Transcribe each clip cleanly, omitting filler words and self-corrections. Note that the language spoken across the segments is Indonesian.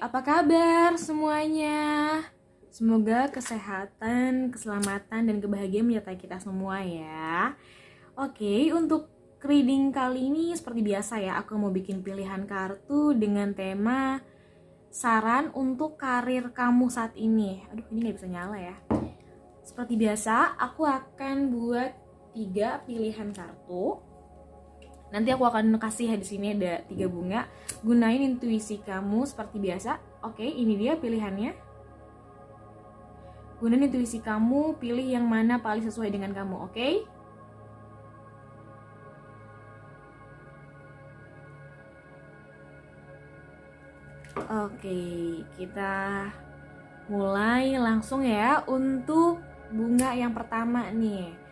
Apa kabar semuanya? Semoga kesehatan, keselamatan, dan kebahagiaan menyertai kita semua ya. Oke, untuk reading kali ini seperti biasa ya, aku mau bikin pilihan kartu dengan tema saran untuk karir kamu saat ini. Aduh, ini gak bisa nyala ya. Seperti biasa, aku akan buat 3 pilihan kartu. Nanti aku akan kasih di sini ada 3 bunga. Gunain intuisi kamu seperti biasa. Oke, ini dia pilihannya. Gunain intuisi kamu, pilih yang mana paling sesuai dengan kamu, oke? Oke, kita mulai langsung ya untuk bunga yang pertama nih.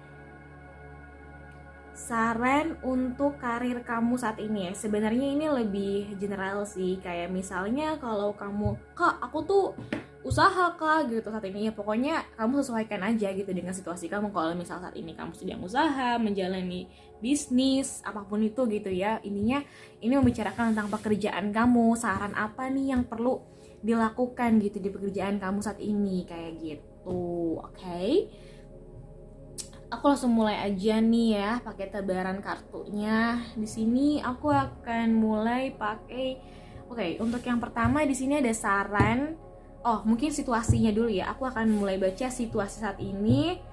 Saran untuk karir kamu saat ini ya. Sebenarnya ini lebih general sih. Kayak misalnya kalau kamu, Kak aku tuh usaha kak gitu saat ini ya. Pokoknya kamu sesuaikan aja gitu dengan situasi kamu. Kalau misal saat ini kamu sedang usaha, menjalani bisnis, apapun itu gitu ya. Intinya ini membicarakan tentang pekerjaan kamu. Saran apa nih yang perlu dilakukan gitu di pekerjaan kamu saat ini. Kayak gitu, oke? Aku langsung mulai aja nih ya, pakai tebaran kartunya. Di sini aku akan mulai pakai. Oke, untuk yang pertama di sini ada saran. Oh, mungkin situasinya dulu ya. Aku akan mulai baca situasi saat ini.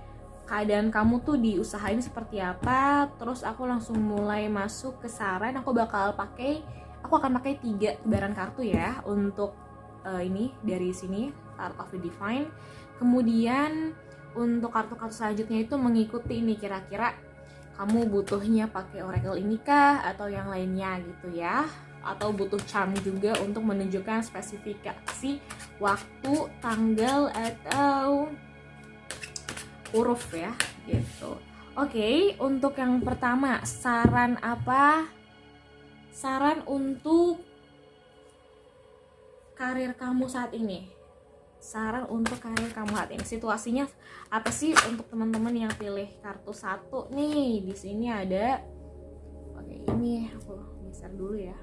Keadaan kamu tuh di usaha ini seperti apa? Terus aku langsung mulai masuk ke saran. Aku akan pakai 3 tebaran kartu ya untuk ini dari sini, Card of the Divine. Kemudian untuk kartu-kartu selanjutnya itu mengikuti ini, kira-kira kamu butuhnya pakai oracle ini kah atau yang lainnya gitu ya, atau butuh charm juga untuk menunjukkan spesifikasi waktu, tanggal atau huruf ya gitu. Oke, untuk yang pertama saran apa? Saran untuk karir kamu saat ini. Saran untuk karir kamu saat ini. Situasinya apa sih untuk teman-teman yang pilih kartu 1 nih? Di sini ada. Oke, ini aku geser dulu ya.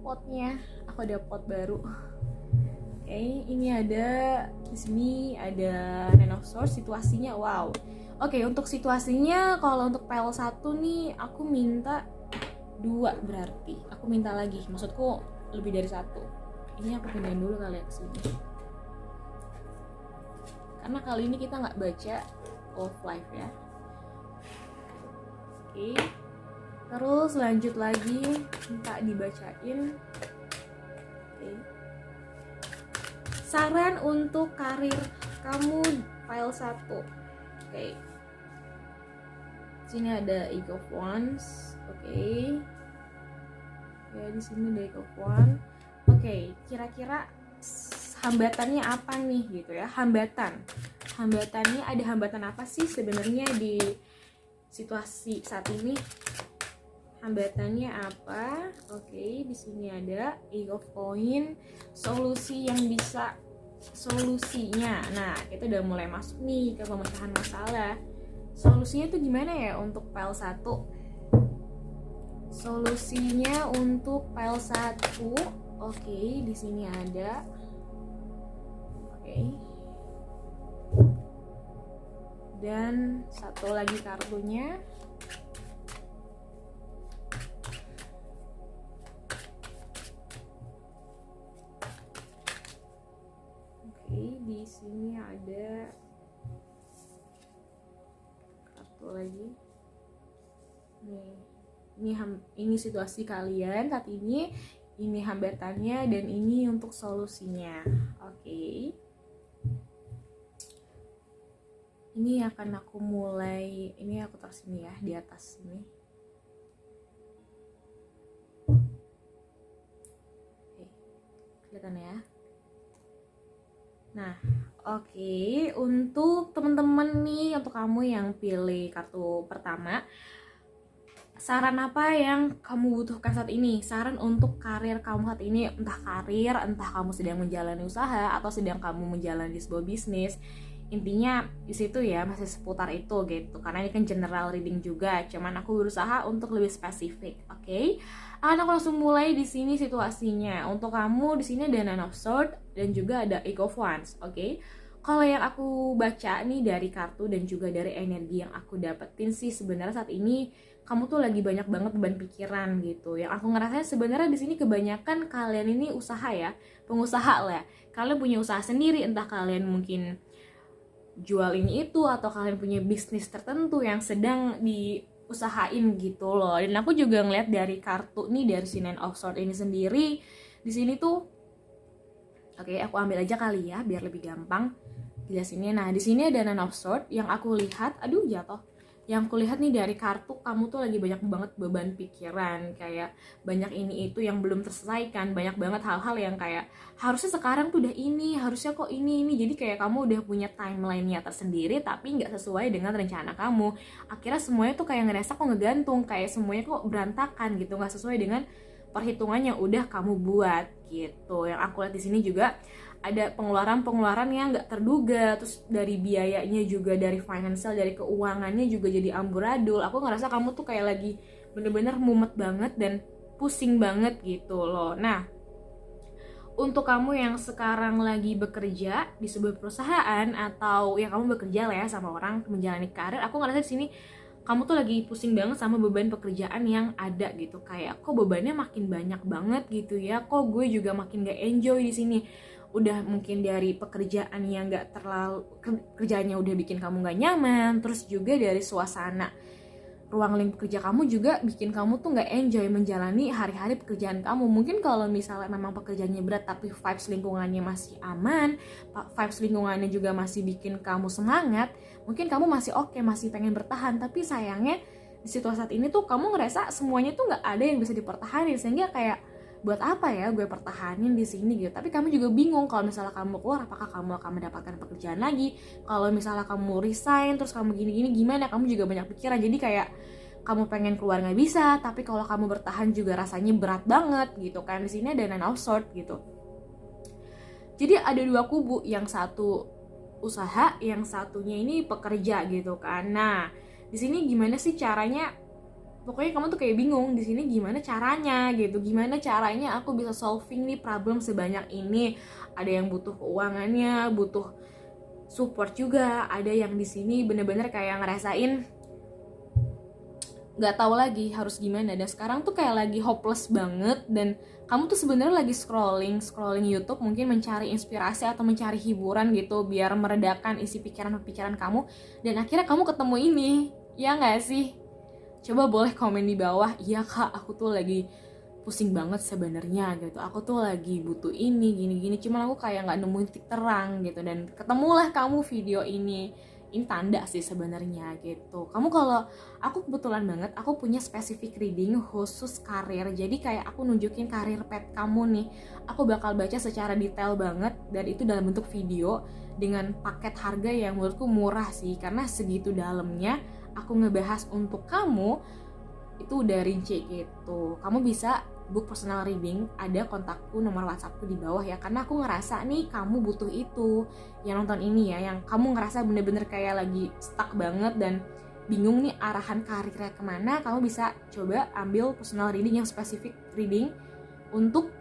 Potnya, aku ada pot baru. Oke, ini ada di sini ada Nine of Swords. Situasinya wow. Oke, untuk situasinya kalau untuk pile 1 nih aku minta 2 berarti. Aku minta lagi. Maksudku lebih dari 1. Ini aku pindahin dulu kali ya ke sini. Karena kali ini kita nggak baca Love Life ya. Oke. Terus lanjut lagi, minta dibacain. Oke. Saran untuk karir kamu file 1. Oke. Sini ada Eight of Wands. Oke. Ya, di sini ada Eight of Wands. Oke, kira-kira hambatannya apa nih gitu ya? Hambatannya ada hambatan apa sih sebenarnya di situasi saat ini? Hambatannya apa? Oke, di sini ada Eight of Coins, solusinya. Nah, kita udah mulai masuk nih ke pemecahan masalah. Solusinya tuh gimana ya untuk pile 1? Solusinya untuk pile 1. Oke, di sini ada. Oke. Dan satu lagi kartunya. Oke, di sini ada kartu lagi. Nih, ini situasi kalian saat ini hambatannya dan ini untuk solusinya. Oke. Ini akan aku mulai, ini aku taruh sini ya, di atas sini. Oke, kelihatan ya. Nah, oke, untuk teman-teman nih, untuk kamu yang pilih kartu pertama, saran apa yang kamu butuhkan saat ini? Saran untuk karir kamu saat ini, entah karir, entah kamu sedang menjalani usaha atau sedang kamu menjalani sebuah bisnis. intinya di situ ya masih seputar itu gitu, karena ini kan general reading juga, cuman aku berusaha untuk lebih spesifik. Oke, akan aku langsung mulai di sini situasinya. Untuk kamu di sini ada Nine of Swords dan juga ada Eight of Wands. Oke, kalau yang aku baca nih dari kartu dan juga dari energi yang aku dapetin sih, sebenarnya saat ini kamu tuh lagi banyak banget beban pikiran gitu. Yang aku ngerasain sebenarnya di sini kebanyakan kalian ini usaha ya, pengusaha lah. Kalian punya usaha sendiri, entah kalian mungkin jual ini itu atau kalian punya bisnis tertentu yang sedang diusahain gitu loh. Dan aku juga ngeliat dari kartu nih, dari si Nine of Swords ini sendiri, di sini tuh oke, aku ambil aja kali ya biar lebih gampang jelasinnya. Nah, di sini ada Nine of Swords yang aku lihat, aduh jatuh. Yang aku lihat nih dari kartu, kamu tuh lagi banyak banget beban pikiran, kayak banyak ini itu yang belum terselesaikan, banyak banget hal-hal yang kayak harusnya sekarang tuh udah ini, harusnya kok ini. Jadi kayak kamu udah punya timeline-nya tersendiri tapi nggak sesuai dengan rencana kamu. Akhirnya semuanya tuh kayak ngerasa kok ngegantung, kayak semuanya kok berantakan gitu, nggak sesuai dengan perhitungan yang udah kamu buat gitu. Yang aku lihat di sini juga ada pengeluaran-pengeluaran yang nggak terduga, terus dari biayanya juga, dari financial, dari keuangannya juga jadi amburadul. Aku ngerasa kamu tuh kayak lagi bener-bener mumet banget dan pusing banget gitu loh. Nah, untuk kamu yang sekarang lagi bekerja di sebuah perusahaan atau ya kamu bekerja lah ya sama orang menjalani karir, aku ngerasa di sini kamu tuh lagi pusing banget sama beban pekerjaan yang ada gitu. Kayak kok bebannya makin banyak banget gitu ya, kok gue juga makin gak enjoy di sini. Udah mungkin dari pekerjaan yang gak terlalu, kerjaannya udah bikin kamu gak nyaman, terus juga dari suasana ruang lingkup kerja kamu juga bikin kamu tuh gak enjoy menjalani hari-hari pekerjaan kamu. Mungkin kalau misalnya memang pekerjaannya berat tapi vibes lingkungannya masih aman, vibes lingkungannya juga masih bikin kamu semangat, mungkin kamu masih oke, masih pengen bertahan. Tapi sayangnya di situasi saat ini tuh kamu ngerasa semuanya tuh gak ada yang bisa dipertahankan, sehingga kayak buat apa ya gue pertahanin di sini gitu. Tapi kamu juga bingung kalau misalnya kamu keluar, apakah kamu akan mendapatkan pekerjaan lagi. Kalau misalnya kamu resign terus kamu gini-gini gimana, kamu juga banyak pikiran. Jadi kayak kamu pengen keluar nggak bisa, tapi kalau kamu bertahan juga rasanya berat banget gitu kan. Di sini ada Nine of Swords gitu. Jadi ada dua kubu, yang satu usaha, yang satunya ini pekerja gitu kan. Nah, di sini gimana sih caranya? Pokoknya kamu tuh kayak bingung di sini gimana caranya gitu. Gimana caranya aku bisa solving nih problem sebanyak ini. Ada yang butuh keuangannya, butuh support juga. Ada yang di sini bener-bener kayak ngerasain nggak tahu lagi harus gimana. Dan sekarang tuh kayak lagi hopeless banget. Dan kamu tuh sebenarnya lagi scrolling YouTube, mungkin mencari inspirasi atau mencari hiburan gitu biar meredakan isi pikiran kamu. Dan akhirnya kamu ketemu ini, ya nggak sih? Coba boleh komen di bawah, iya kak aku tuh lagi pusing banget sebenarnya gitu, aku tuh lagi butuh ini gini-gini, cuman aku kayak nggak nemuin titik terang gitu. Dan ketemulah kamu video ini tanda sih sebenarnya gitu. Kamu, kalau aku kebetulan banget aku punya specific reading khusus karir, jadi kayak aku nunjukin karir pet kamu nih, aku bakal baca secara detail banget dan itu dalam bentuk video dengan paket harga yang menurutku murah sih, karena segitu dalamnya aku ngebahas untuk kamu itu udah rinci gitu. Kamu bisa book personal reading, ada kontakku, nomor WhatsAppku di bawah ya, karena aku ngerasa nih kamu butuh itu. Yang nonton ini ya, yang kamu ngerasa bener-bener kayak lagi stuck banget dan bingung nih arahan karirnya kemana, kamu bisa coba ambil personal reading yang spesifik reading untuk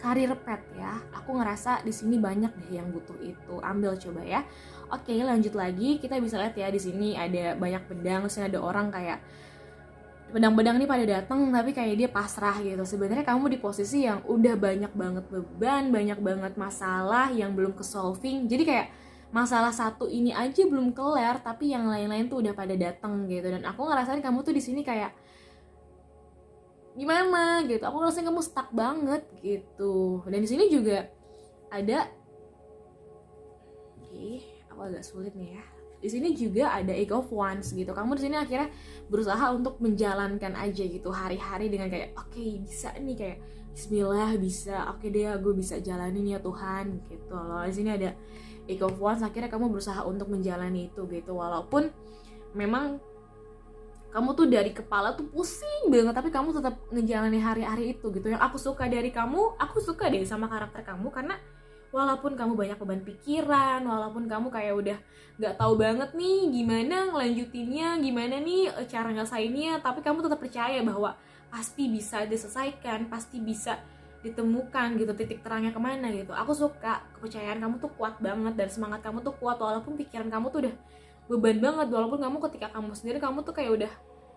karir pet ya. Aku ngerasa di sini banyak deh yang butuh itu. Ambil coba ya. Oke, lanjut lagi. Kita bisa lihat ya di sini ada banyak pedang, terus ada orang kayak pedang-pedang nih pada datang tapi kayak dia pasrah gitu. Sebenarnya kamu di posisi yang udah banyak banget beban, banyak banget masalah yang belum ke solving. Jadi kayak masalah satu ini aja belum kelar tapi yang lain-lain tuh udah pada datang gitu. Dan aku ngerasain kamu tuh di sini kayak gimana gitu, aku ngerasain kamu stuck banget gitu. Dan di sini juga ada, aku agak sulit nih ya. Di sini juga ada Eight of Wands gitu. Kamu di sini akhirnya berusaha untuk menjalankan aja gitu hari-hari dengan kayak oke, bisa nih, kayak Bismillah bisa, oke deh gue bisa jalanin ya Tuhan gitu loh. Di sini ada Eight of Wands, akhirnya kamu berusaha untuk menjalani itu gitu, walaupun memang kamu tuh dari kepala tuh pusing banget, tapi kamu tetap ngejalani hari-hari itu gitu. Yang aku suka dari kamu, aku suka deh sama karakter kamu, karena walaupun kamu banyak beban pikiran, walaupun kamu kayak udah gak tahu banget nih gimana ngelanjutinnya, gimana nih cara nyelesainnya, tapi kamu tetap percaya bahwa pasti bisa diselesaikan, pasti bisa ditemukan gitu titik terangnya kemana gitu. Aku suka kepercayaan kamu tuh kuat banget dan semangat kamu tuh kuat, walaupun pikiran kamu tuh udah beban banget, walaupun kamu ketika kamu sendiri kamu tuh kayak udah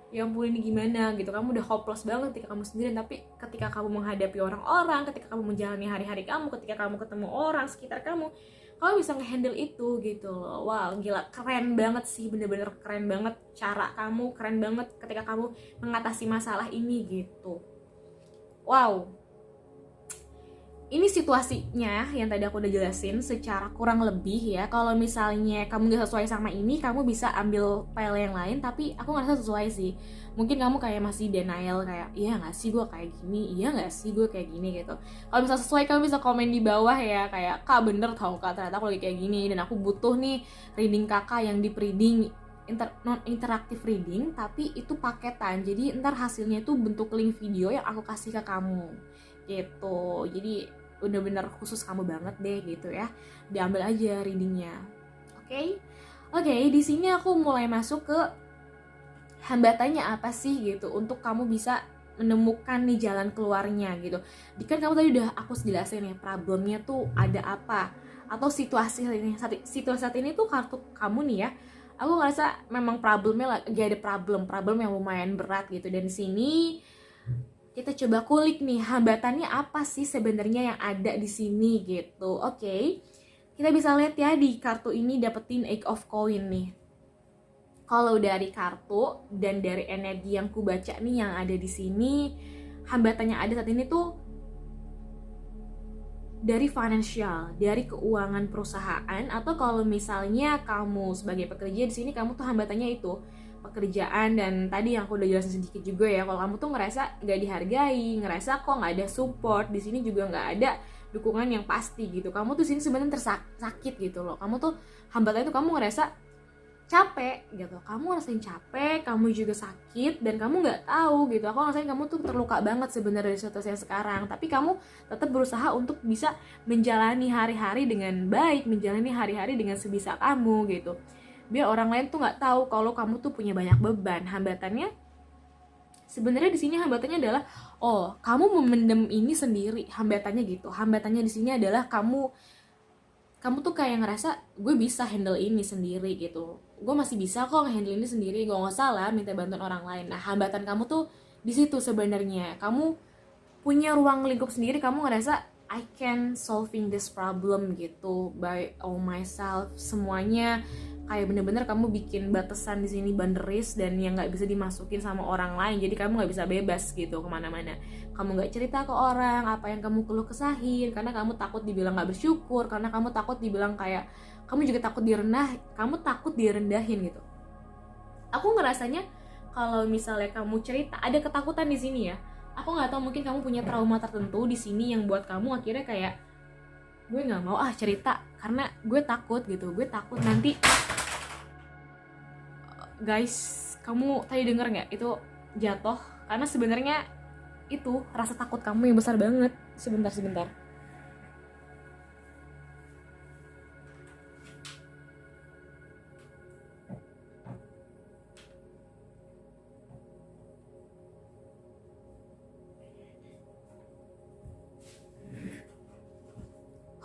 ya ampun ini gimana gitu, kamu udah hopeless banget ketika kamu sendiri. Tapi ketika kamu menghadapi orang-orang, ketika kamu menjalani hari-hari kamu, ketika kamu ketemu orang sekitar kamu bisa ngehandle itu gitu loh. Wow, gila, keren banget sih, bener-bener keren banget cara kamu, keren banget ketika kamu mengatasi masalah ini gitu. Wow, ini situasinya yang tadi aku udah jelasin secara kurang lebih ya. Kalau misalnya kamu gak sesuai sama ini, kamu bisa ambil file yang lain, tapi aku ngerasa sesuai sih. Mungkin kamu kayak masih denial, kayak iya gak sih gue kayak gini, iya gak sih gue kayak gini gitu. Kalau misalnya sesuai, kamu bisa komen di bawah ya, kayak kak bener tau kak, ternyata aku lagi kayak gini dan aku butuh nih reading kakak yang deep reading, non interaktif reading, tapi itu paketan. Jadi ntar hasilnya itu bentuk link video yang aku kasih ke kamu gitu. Jadi bener-bener khusus kamu banget deh gitu ya, diambil aja readingnya. Oke, di sini aku mulai masuk ke hambatannya apa sih gitu untuk kamu bisa menemukan nih jalan keluarnya gitu. Kan kamu tadi udah aku jelasin ya problemnya tuh ada apa, atau situasi saat ini tuh kartu kamu nih ya. Aku ngerasa memang problemnya lagi ada problem yang lumayan berat gitu, dan di sini kita coba kulik nih hambatannya apa sih sebenarnya yang ada di sini gitu. Oke. Kita bisa lihat ya di kartu ini dapetin Eight of Coin nih. Kalau dari kartu dan dari energi yang ku baca nih yang ada di sini, hambatannya ada saat ini tuh dari financial, dari keuangan perusahaan, atau kalau misalnya kamu sebagai pekerja di sini, kamu tuh hambatannya itu pekerjaan. Dan tadi yang aku udah jelasin sedikit juga ya, kalau kamu tuh ngerasa gak dihargai, ngerasa kok gak ada support di sini, juga gak ada dukungan yang pasti gitu. Kamu tuh sini sebenarnya tersakit gitu loh. Kamu tuh hambatannya tuh kamu ngerasa capek gitu, kamu ngerasain capek, kamu juga sakit, dan kamu nggak tahu gitu. Aku ngerasain kamu tuh terluka banget sebenarnya dari situasi yang sekarang, tapi kamu tetap berusaha untuk bisa menjalani hari-hari dengan baik, menjalani hari-hari dengan sebisa kamu gitu, biar orang lain tuh nggak tahu kalau kamu tuh punya banyak beban. Hambatannya sebenarnya di sini hambatannya adalah kamu memendam ini sendiri, hambatannya gitu. Hambatannya di sini adalah kamu tuh kayak ngerasa gue bisa handle ini sendiri gitu, gue masih bisa kok nge-handle ini sendiri, gue nggak salah minta bantuan orang lain. Nah, hambatan kamu tuh di situ sebenarnya. Kamu punya ruang lingkup sendiri, kamu ngerasa I can solving this problem gitu by all myself. Semuanya kayak bener-bener kamu bikin batasan di sini, boundaries, dan yang nggak bisa dimasukin sama orang lain. Jadi kamu nggak bisa bebas gitu kemana-mana. Kamu nggak cerita ke orang apa yang kamu keluh kesahin, karena kamu takut dibilang nggak bersyukur, karena kamu takut dibilang kayak, kamu juga takut kamu takut direndahin gitu. Aku ngerasanya kalau misalnya kamu cerita, ada ketakutan di sini ya. Aku nggak tahu, mungkin kamu punya trauma tertentu di sini yang buat kamu akhirnya kayak, gue nggak mau cerita karena gue takut gitu, gue takut nanti. Guys, kamu tadi denger nggak itu jatuh? Karena sebenarnya itu rasa takut kamu yang besar banget. Sebentar.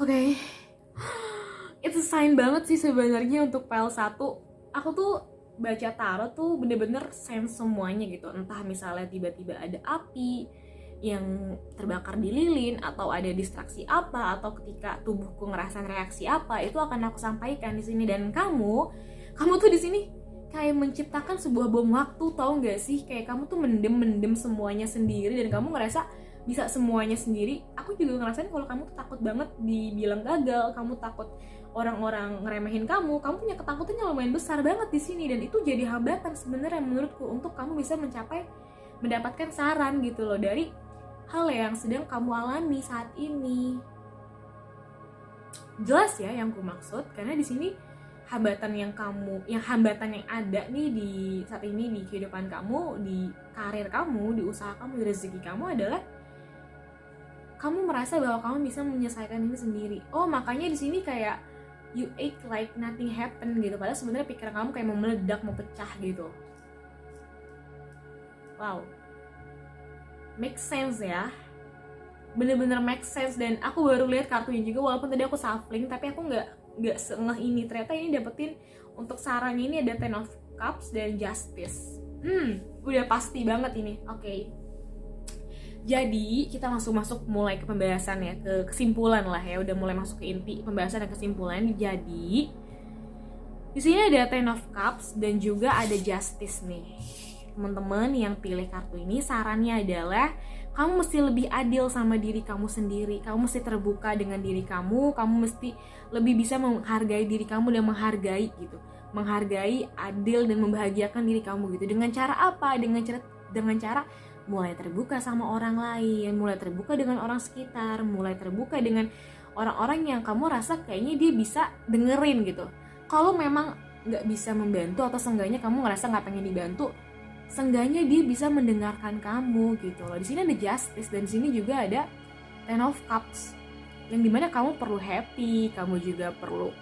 Oke. It's a sign banget sih sebenarnya untuk file 1. Aku tuh baca tarot tuh bener-bener sense semuanya gitu. Entah misalnya tiba-tiba ada api yang terbakar di lilin, atau ada distraksi apa, atau ketika tubuhku ngerasain reaksi apa, itu akan aku sampaikan di sini. Dan kamu tuh di sini kayak menciptakan sebuah bom waktu, tau nggak sih? Kayak kamu tuh mendem semuanya sendiri, dan kamu ngerasa bisa semuanya sendiri. Aku juga ngerasain kalau kamu tuh takut banget dibilang gagal, kamu takut orang-orang ngeremehin kamu punya ketakutan yang lumayan besar banget di sini, dan itu jadi hambatan sebenarnya menurutku untuk kamu bisa mendapatkan saran gitu loh dari hal yang sedang kamu alami saat ini. Jelas ya yang ku maksud, karena di sini hambatan yang ada nih di saat ini di kehidupan kamu, di karir kamu, di usaha kamu, di rezeki kamu adalah kamu merasa bahwa kamu bisa menyelesaikan ini sendiri. Oh, makanya di sini kayak you act like nothing happen gitu, padahal sebenarnya pikiran kamu kayak mau meledak, mau pecah gitu. Wow, make sense ya, bener-bener make sense. Dan aku baru lihat kartunya juga, walaupun tadi aku shuffling, tapi aku nggak sengeh ini. Ternyata ini dapetin untuk sarannya ini ada Ten of Cups dan Justice. Udah pasti banget ini. Oke. Jadi kita langsung masuk mulai ke pembahasan ya, ke kesimpulan lah ya, udah mulai masuk ke inti pembahasan dan kesimpulan. Jadi di sini ada Ten of Cups dan juga ada Justice nih. Teman-teman yang pilih kartu ini, sarannya adalah kamu mesti lebih adil sama diri kamu sendiri. Kamu mesti terbuka dengan diri kamu. Kamu mesti lebih bisa menghargai diri kamu dan menghargai gitu. Menghargai, adil dan membahagiakan diri kamu gitu. Dengan cara apa? Dengan cara mulai terbuka sama orang lain, mulai terbuka dengan orang sekitar, mulai terbuka dengan orang-orang yang kamu rasa kayaknya dia bisa dengerin gitu. Kalau memang nggak bisa membantu atau seenggaknya kamu ngerasa nggak pengen dibantu, seenggaknya dia bisa mendengarkan kamu gitu loh. Di sini ada Justice dan di sini juga ada Ten of Cups, yang dimana kamu perlu happy, kamu juga perlu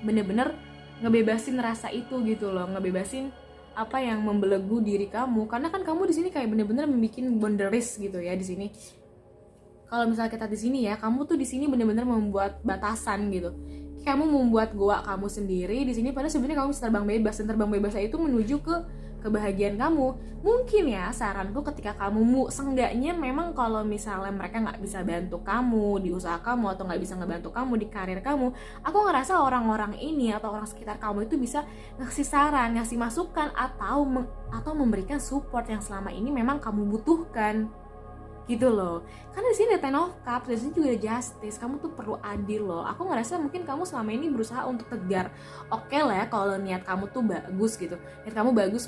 bener-bener ngebebasin rasa itu gitu loh, ngebebasin apa yang membelenggu diri kamu, karena kan kamu di sini kayak bener-bener membuat boundaries gitu ya di sini. Kalau misalnya kita di sini ya, kamu tuh di sini bener-bener membuat batasan gitu. Kamu membuat goa kamu sendiri di sini, padahal sebenarnya kamu bisa terbang bebas, dan terbang bebasnya itu menuju ke kebahagiaan kamu. Mungkin ya saranku, ketika kamu seenggaknya memang kalau misalnya mereka nggak bisa bantu kamu di usaha kamu atau nggak bisa ngebantu kamu di karir kamu, aku ngerasa orang-orang ini atau orang sekitar kamu itu bisa ngasih saran, ngasih masukan, atau memberikan support yang selama ini memang kamu butuhkan gitu loh. Karena di sini ada Ten of Cups, di sini juga ada Justice. Kamu tuh perlu adil loh. Aku ngerasa mungkin kamu selama ini berusaha untuk tegar. Oke lah ya, kalau niat kamu tuh bagus gitu. Niat kamu bagus,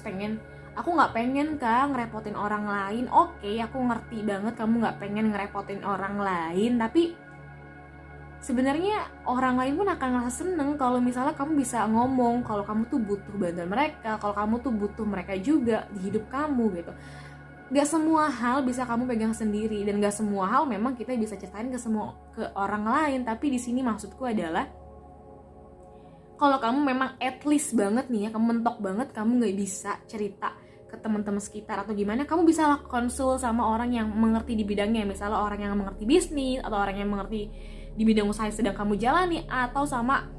aku nggak pengen ngerepotin orang lain. Oke, aku ngerti banget kamu nggak pengen ngerepotin orang lain, tapi sebenarnya orang lain pun akan ngerasa seneng kalau misalnya kamu bisa ngomong kalau kamu tuh butuh bantuan mereka, kalau kamu tuh butuh mereka juga di hidup kamu gitu. Gak semua hal bisa kamu pegang sendiri, dan gak semua hal memang kita bisa ceritain ke orang lain. Tapi di sini maksudku adalah kalau kamu memang at least banget nih ya, kamu mentok banget, kamu gak bisa cerita ke teman-teman sekitar atau gimana, kamu bisa lah konsul sama orang yang mengerti di bidangnya, misalnya orang yang mengerti bisnis atau orang yang mengerti di bidang usaha yang sedang kamu jalani, atau sama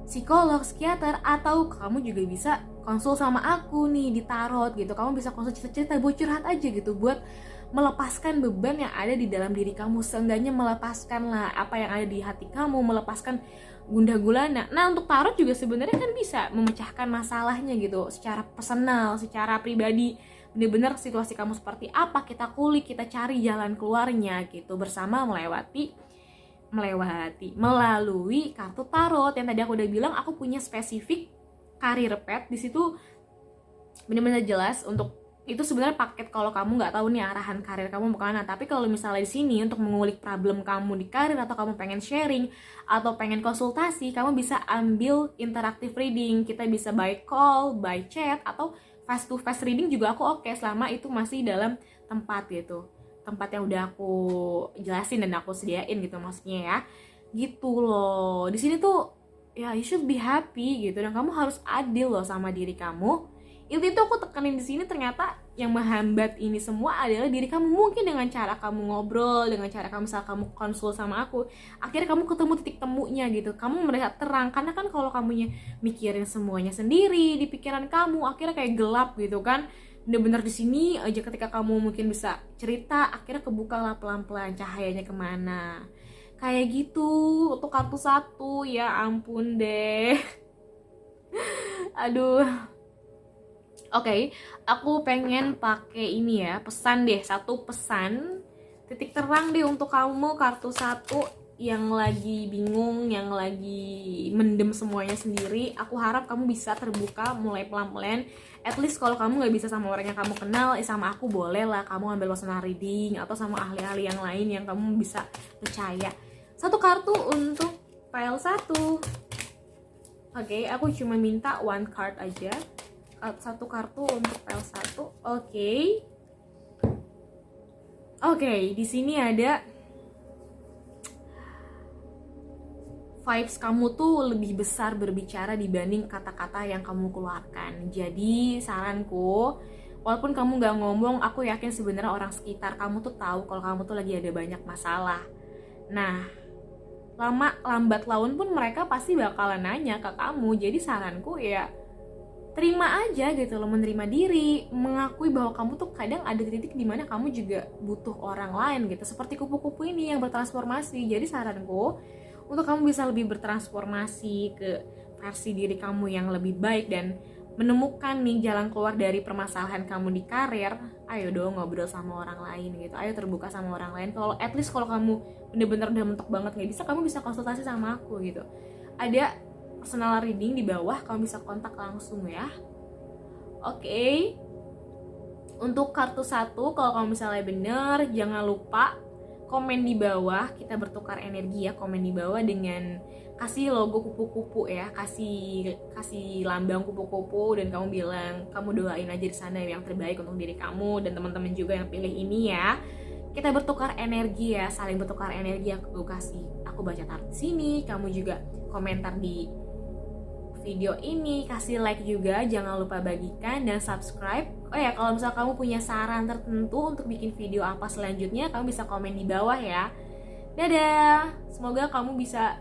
psikolog, psikiater, atau kamu juga bisa konsul sama aku nih di tarot gitu. Kamu bisa konsul cerita-cerita, buat curhat aja gitu, buat melepaskan beban yang ada di dalam diri kamu. Seenggaknya melepaskan lah apa yang ada di hati kamu, melepaskan gundah gulana. Nah, untuk tarot juga sebenarnya kan bisa memecahkan masalahnya gitu, secara personal, secara pribadi. Bener-bener situasi kamu seperti apa, kita kulik, kita cari jalan keluarnya gitu, bersama melalui kartu tarot. Yang tadi aku udah bilang, aku punya spesifik karir pet di situ, benar-benar jelas. Untuk itu sebenarnya paket kalau kamu nggak tahu nih arahan karir kamu mau kemana. Tapi kalau misalnya di sini untuk mengulik problem kamu di karir, atau kamu pengen sharing atau pengen konsultasi, kamu bisa ambil interactive reading. Kita bisa by call, by chat, atau face to face reading juga aku oke, selama itu masih dalam tempat gitu, tempat yang udah aku jelasin dan aku sediain gitu maksudnya ya. Gitu loh. Di sini tuh ya you should be happy gitu, dan kamu harus adil loh sama diri kamu. Itu aku tekenin di sini, ternyata yang menghambat ini semua adalah diri kamu. Mungkin dengan cara kamu ngobrol, dengan cara kamu misal kamu konsul sama aku, akhirnya kamu ketemu titik temunya gitu. Kamu merasa terang, karena kan kalau kamunya mikirin semuanya sendiri di pikiran kamu, akhirnya kayak gelap gitu kan. Bener-bener di sini aja ketika kamu mungkin bisa cerita, akhirnya kebukalah pelan-pelan cahayanya kemana. Kayak gitu. Untuk kartu 1, ya ampun deh. Aduh. Oke, aku pengen pakai ini ya, pesan deh, satu pesan titik terang deh untuk kamu kartu 1 yang lagi bingung, yang lagi mendem semuanya sendiri. Aku harap kamu bisa terbuka mulai pelan-pelan. At least kalau kamu nggak bisa sama orang yang kamu kenal, sama aku boleh lah kamu ambil personal reading, atau sama ahli-ahli yang lain yang kamu bisa percaya. Satu kartu untuk pile 1. Oke, aku cuma minta one card aja. Satu kartu untuk pile 1. Oke, di sini ada vibes kamu tuh lebih besar berbicara dibanding kata-kata yang kamu keluarkan. Jadi saranku, walaupun kamu gak ngomong, aku yakin sebenarnya orang sekitar kamu tuh tahu kalau kamu tuh lagi ada banyak masalah. Nah, lama lambat laun pun mereka pasti bakalan nanya ke kamu. Jadi saranku ya terima aja gitu loh, menerima diri, mengakui bahwa kamu tuh kadang ada titik di mana kamu juga butuh orang lain gitu. Seperti kupu-kupu ini yang bertransformasi. Jadi saranku, untuk kamu bisa lebih bertransformasi ke versi diri kamu yang lebih baik dan menemukan nih jalan keluar dari permasalahan kamu di karir, ayo dong ngobrol sama orang lain gitu, ayo terbuka sama orang lain. Kalau at least kalau kamu bener-bener udah mentok banget nggak bisa, kamu bisa konsultasi sama aku gitu. Ada personal reading di bawah, kamu bisa kontak langsung ya. Oke. Untuk kartu 1, kalau kamu misalnya bener, jangan lupa komen di bawah, kita bertukar energi ya. Komen di bawah dengan kasih logo kupu-kupu ya, kasih lambang kupu-kupu, dan kamu bilang kamu doain aja di sana yang terbaik untuk diri kamu dan teman-teman juga yang pilih ini ya. Kita bertukar energi ya, saling bertukar energi. Aku baca kartu sini, kamu juga komentar di video ini, kasih like juga, jangan lupa bagikan dan subscribe. Oh ya, kalau misal kamu punya saran tertentu untuk bikin video apa selanjutnya, kamu bisa komen di bawah ya. Dadah, semoga kamu bisa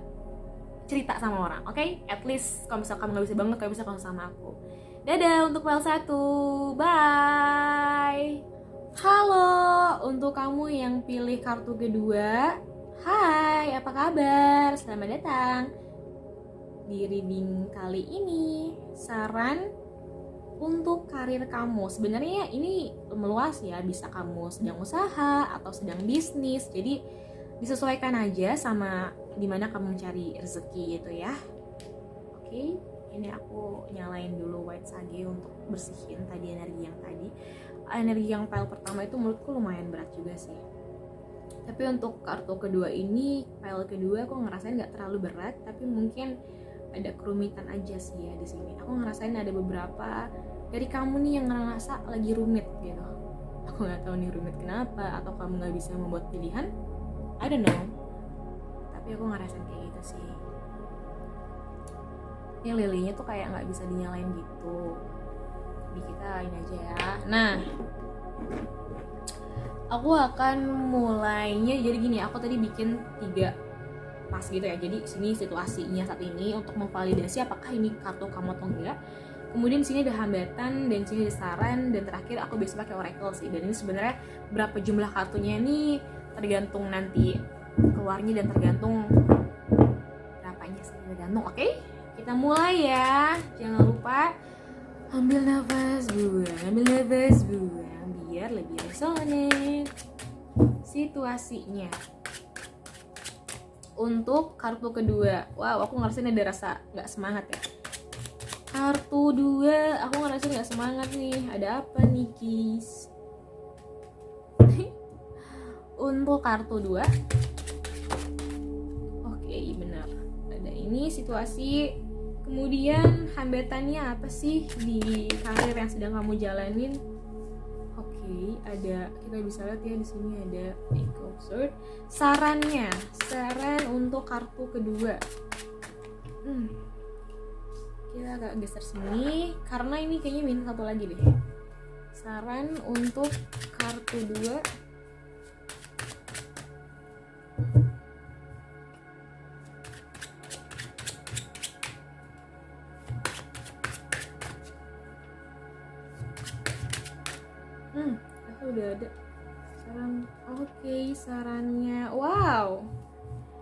cerita sama orang, oke? At least kalau misal kamu gak bisa banget, kamu bisa konsul sama aku. Dadah untuk file 1, bye. Halo, untuk kamu yang pilih kartu kedua, hai, apa kabar? Selamat datang di reading kali ini. Saran untuk karir kamu, sebenarnya ini meluas ya, bisa kamu sedang usaha atau sedang bisnis, jadi disesuaikan aja sama dimana kamu mencari rezeki gitu ya. Oke, ini aku nyalain dulu white sage untuk bersihin tadi energi yang pile pertama itu menurutku lumayan berat juga sih. Tapi untuk kartu kedua ini, pile kedua aku ngerasain nggak terlalu berat, tapi mungkin ada kerumitan aja sih ya di sini. Aku ngerasain ada beberapa dari kamu nih yang ngerasa lagi rumit gitu. Aku nggak tahu nih rumit kenapa, atau kamu nggak bisa membuat pilihan, I don't know. Tapi aku ngerasain kayak gitu sih. Ini lilinya tuh kayak nggak bisa dinyalain gitu. Jadi kita ini aja ya. Nah, aku akan mulainya jadi gini. Aku tadi bikin 3 pas gitu ya, jadi sini situasinya saat ini untuk memvalidasi apakah ini kartu kamu atau enggak. Kemudian sini ada hambatan, dan sini ada saran, dan terakhir aku biasa pakai oracle sih. Dan ini sebenarnya berapa jumlah kartunya ini tergantung nanti keluarnya dan tergantung berapanya sih, tergantung. Oke, kita mulai ya. Jangan lupa ambil nafas buang biar lebih resonate situasinya. Untuk kartu kedua, wow, aku ngerasain ada rasa gak semangat ya. Kartu 2, aku ngerasain gak semangat nih. Ada apa nih guys? Untuk kartu 2, oke, benar, ada ini situasi. Kemudian hambatannya apa sih di karir yang sedang kamu jalanin? Oke, ada, kita bisa lihat ya di sini ada Sword. Saran untuk kartu kedua. Kita agak geser sini karena ini kayaknya minus 1 lagi deh. Saran untuk kartu 2. Aku udah ada saran. Oke, sarannya, wow,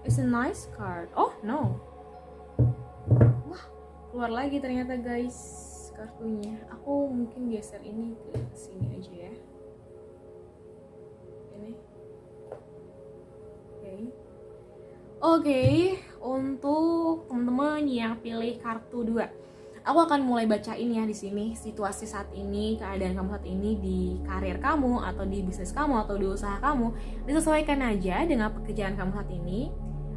it's a nice card. Oh no, wah, keluar lagi ternyata guys kartunya. Aku mungkin geser ini ke sini aja ya. Ini oke, untuk teman-teman yang pilih kartu 2, aku akan mulai bacain ya di sini situasi saat ini, keadaan kamu saat ini di karir kamu atau di bisnis kamu atau di usaha kamu. Disesuaikan aja dengan pekerjaan kamu saat ini.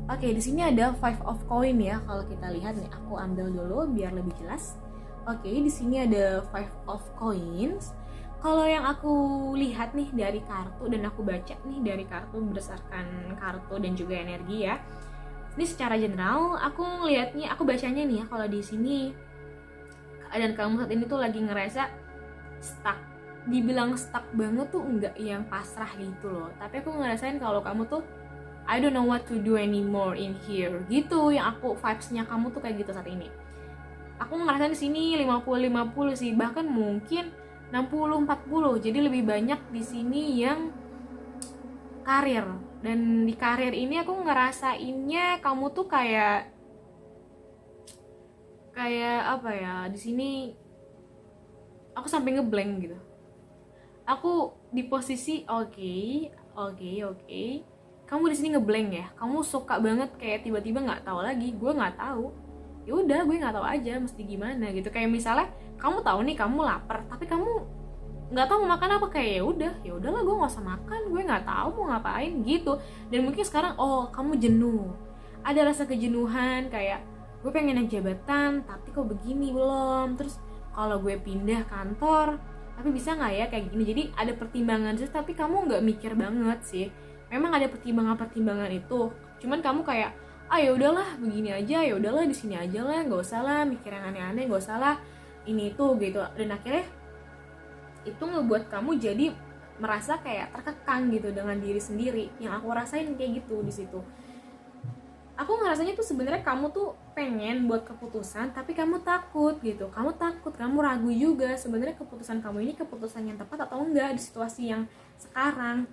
Oke, di sini ada 5 of coin ya. Kalau kita lihat nih, aku ambil dulu biar lebih jelas. Oke, di sini ada 5 of coins. Kalau yang aku lihat nih dari kartu dan aku baca nih dari kartu berdasarkan kartu dan juga energi ya. Ini secara general aku ngelihatnya, aku bacanya nih ya, kalau di sini keadaan kamu saat ini tuh lagi ngerasa stuck. Dibilang stuck banget tuh enggak yang pasrah gitu loh, tapi aku ngerasain kalau kamu tuh I don't know what to do anymore in here gitu. Yang aku vibes-nya kamu tuh kayak gitu saat ini. Aku ngerasain di sini 50-50 sih, bahkan mungkin 60-40. Jadi lebih banyak di sini yang karir. Dan di karir ini aku ngerasainnya kamu tuh kayak apa ya, di sini aku sampai ngeblank gitu. Aku di posisi oke, kamu di sini ngeblank ya, kamu suka banget, kayak tiba-tiba nggak tahu lagi, gue nggak tahu, ya udah gue nggak tahu aja mesti gimana gitu. Kayak misalnya kamu tahu nih kamu lapar, tapi kamu nggak tahu mau makan apa, kayak ya udahlah gue nggak usah makan, gue nggak tahu mau ngapain gitu. Dan mungkin sekarang kamu jenuh, ada rasa kejenuhan, kayak gue pengen naik jabatan tapi kok begini belum, terus kalau gue pindah kantor tapi bisa nggak ya kayak gini. Jadi ada pertimbangan sih, tapi kamu nggak mikir banget sih. Memang ada pertimbangan itu, cuman kamu kayak ya udahlah begini aja, ya udahlah di sini aja lah, nggak usah lah mikir yang aneh-aneh, nggak usah lah ini itu gitu. Dan akhirnya itu ngebuat kamu jadi merasa kayak terkekang gitu dengan diri sendiri. Yang aku rasain kayak gitu di situ. Aku ngerasanya tuh sebenarnya kamu tuh pengen buat keputusan, tapi kamu takut gitu. Kamu takut, kamu ragu juga sebenarnya keputusan kamu ini keputusan yang tepat atau enggak di situasi yang sekarang.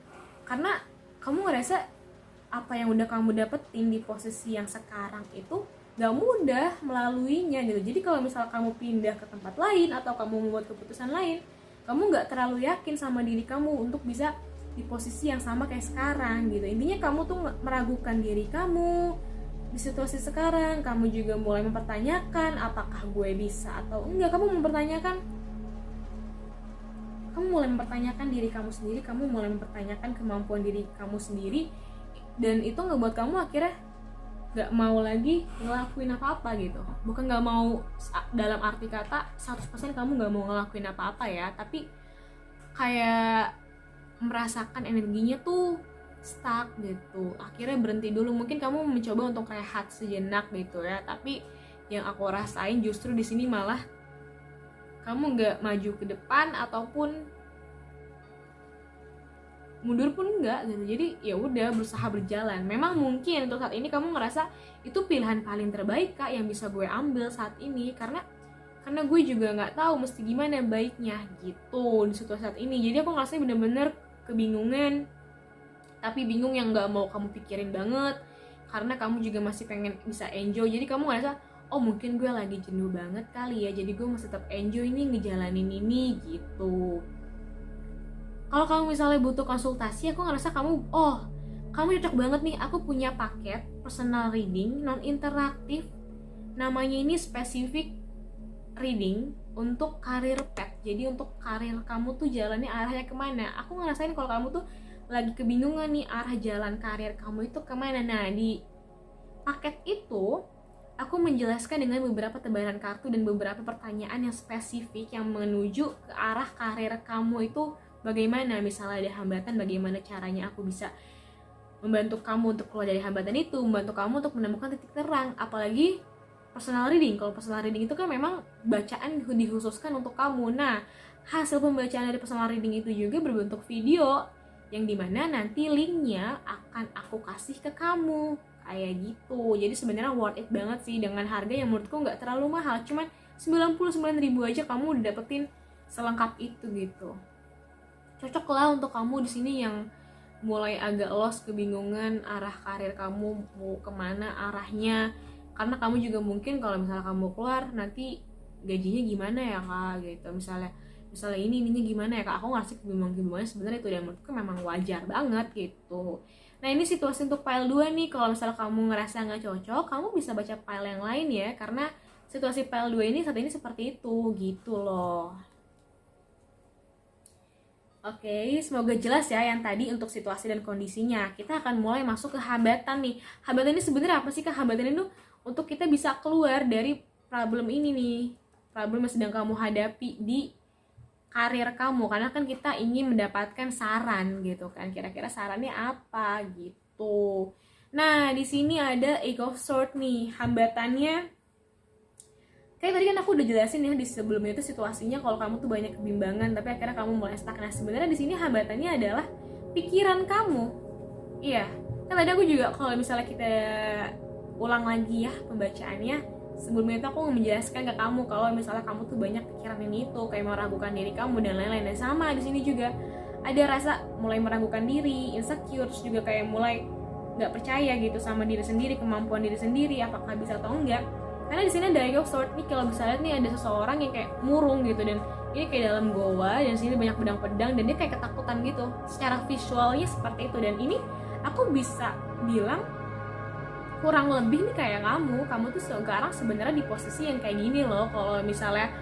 Karena kamu ngerasa apa yang udah kamu dapetin di posisi yang sekarang itu gak mudah melaluinya gitu. Jadi kalau misal kamu pindah ke tempat lain atau kamu membuat keputusan lain, kamu gak terlalu yakin sama diri kamu untuk bisa di posisi yang sama kayak sekarang gitu. Intinya kamu tuh meragukan diri kamu di situasi sekarang. Kamu juga mulai mempertanyakan apakah gue bisa atau enggak. Kamu mulai mempertanyakan diri kamu sendiri, kamu mulai mempertanyakan kemampuan diri kamu sendiri. Dan itu ngebuat kamu akhirnya gak mau lagi ngelakuin apa-apa gitu. Bukan gak mau dalam arti kata 100% kamu gak mau ngelakuin apa-apa ya, tapi kayak merasakan energinya tuh stuck gitu. Akhirnya berhenti dulu. Mungkin kamu mencoba untuk rehat sejenak gitu ya, tapi yang aku rasain justru di sini malah kamu nggak maju ke depan ataupun mundur pun enggak gitu. Jadi ya udah berusaha berjalan. Memang mungkin untuk saat ini kamu ngerasa itu pilihan paling terbaik Kak yang bisa gue ambil saat ini, karena gue juga nggak tahu mesti gimana baiknya gitu di situasi saat ini. Jadi aku ngerasa bener-bener kebingungan, tapi bingung yang nggak mau kamu pikirin banget, karena kamu juga masih pengen bisa enjoy. Jadi kamu ngerasa mungkin gue lagi jenuh banget kali ya, jadi gue masih tetap enjoy nih ngejalanin ini gitu. Kalau kamu misalnya butuh konsultasi, aku ngerasa kamu cocok banget nih. Aku punya paket personal reading non interaktif, namanya ini specific reading untuk karir pet. Jadi untuk karir kamu tuh jalannya arahnya kemana. Aku ngerasain kalau kamu tuh lagi kebingungan nih arah jalan karir kamu itu kemana. Nah di paket itu aku menjelaskan dengan beberapa tebaran kartu dan beberapa pertanyaan yang spesifik yang menuju ke arah karir kamu itu bagaimana. Misalnya ada hambatan, bagaimana caranya aku bisa membantu kamu untuk keluar dari hambatan itu, membantu kamu untuk menemukan titik terang. Apalagi personal reading. Kalau personal reading itu kan memang bacaan dikhususkan untuk kamu. Nah, hasil pembacaan dari personal reading itu juga berbentuk video, yang dimana nanti linknya akan aku kasih ke kamu kayak gitu. Jadi sebenarnya worth it banget sih, dengan harga yang menurutku nggak terlalu mahal, cuman 99.000 aja kamu udah dapetin selengkap itu gitu. Cocok lah untuk kamu di sini yang mulai agak lost, kebingungan arah karir kamu mau kemana arahnya. Karena kamu juga mungkin kalau misalnya kamu keluar nanti gajinya gimana ya Kak gitu. Misalnya ininya gimana ya Kak, aku ngasih kebingungan sebenarnya itu, dan menurutku memang wajar banget gitu. Nah ini situasi untuk file 2 nih. Kalau misalnya kamu ngerasa nggak cocok, kamu bisa baca file yang lain ya, karena situasi file 2 ini saat ini seperti itu gitu loh. Oke, semoga jelas ya yang tadi untuk situasi dan kondisinya. Kita akan mulai masuk ke hambatan nih. Hambatan ini sebenarnya apa sih Kak? Hambatan itu untuk kita bisa keluar dari problem ini nih, problem yang sedang kamu hadapi di karir kamu. Karena kan kita ingin mendapatkan saran gitu kan, kira-kira sarannya apa gitu. Nah, di sini ada Eight of Swords nih. Hambatannya kayak tadi kan aku udah jelasin ya di sebelumnya itu situasinya kalau kamu tuh banyak kebimbangan tapi akhirnya kamu mulai stuck. Nah, sebenarnya di sini hambatannya adalah pikiran kamu. Iya. Kan tadi aku juga kalau misalnya kita ulang lagi ya pembacaannya, sebelumnya itu aku menjelaskan ke kamu kalau misalnya kamu tuh banyak pikiran ini itu kayak meragukan diri kamu dan lain-lain. Dan sama di sini juga ada rasa mulai meragukan diri, insecure, terus juga kayak mulai nggak percaya gitu sama diri sendiri, kemampuan diri sendiri apakah bisa atau enggak. Karena di sini ada Eight of Swords nih, kalau bisa lihat nih ada seseorang yang kayak murung gitu dan ini kayak dalam goa dan sini banyak pedang-pedang dan dia kayak ketakutan gitu. Secara visualnya seperti itu dan ini aku bisa bilang kurang lebih nih kayak kamu tuh sekarang sebenarnya di posisi yang kayak gini loh kalau misalnya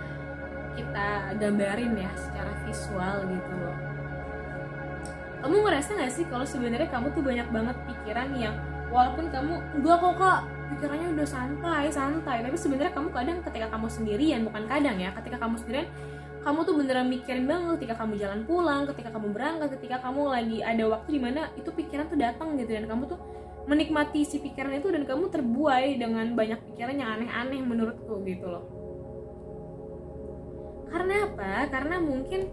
kita gambarin ya secara visual gitu loh. Kamu ngerasa gak sih kalau sebenarnya kamu tuh banyak banget pikiran yang walaupun kamu enggak kok kak pikirannya udah santai tapi sebenarnya kamu kadang ketika kamu sendirian, bukan kadang ya, ketika kamu sendirian kamu tuh beneran mikirin banget ketika kamu jalan pulang, ketika kamu berangkat, ketika kamu lagi ada waktu dimana itu pikiran tuh datang gitu dan kamu tuh menikmati si pikiran itu dan kamu terbuai dengan banyak pikiran yang aneh-aneh menurutku gitu loh. Karena apa? Karena mungkin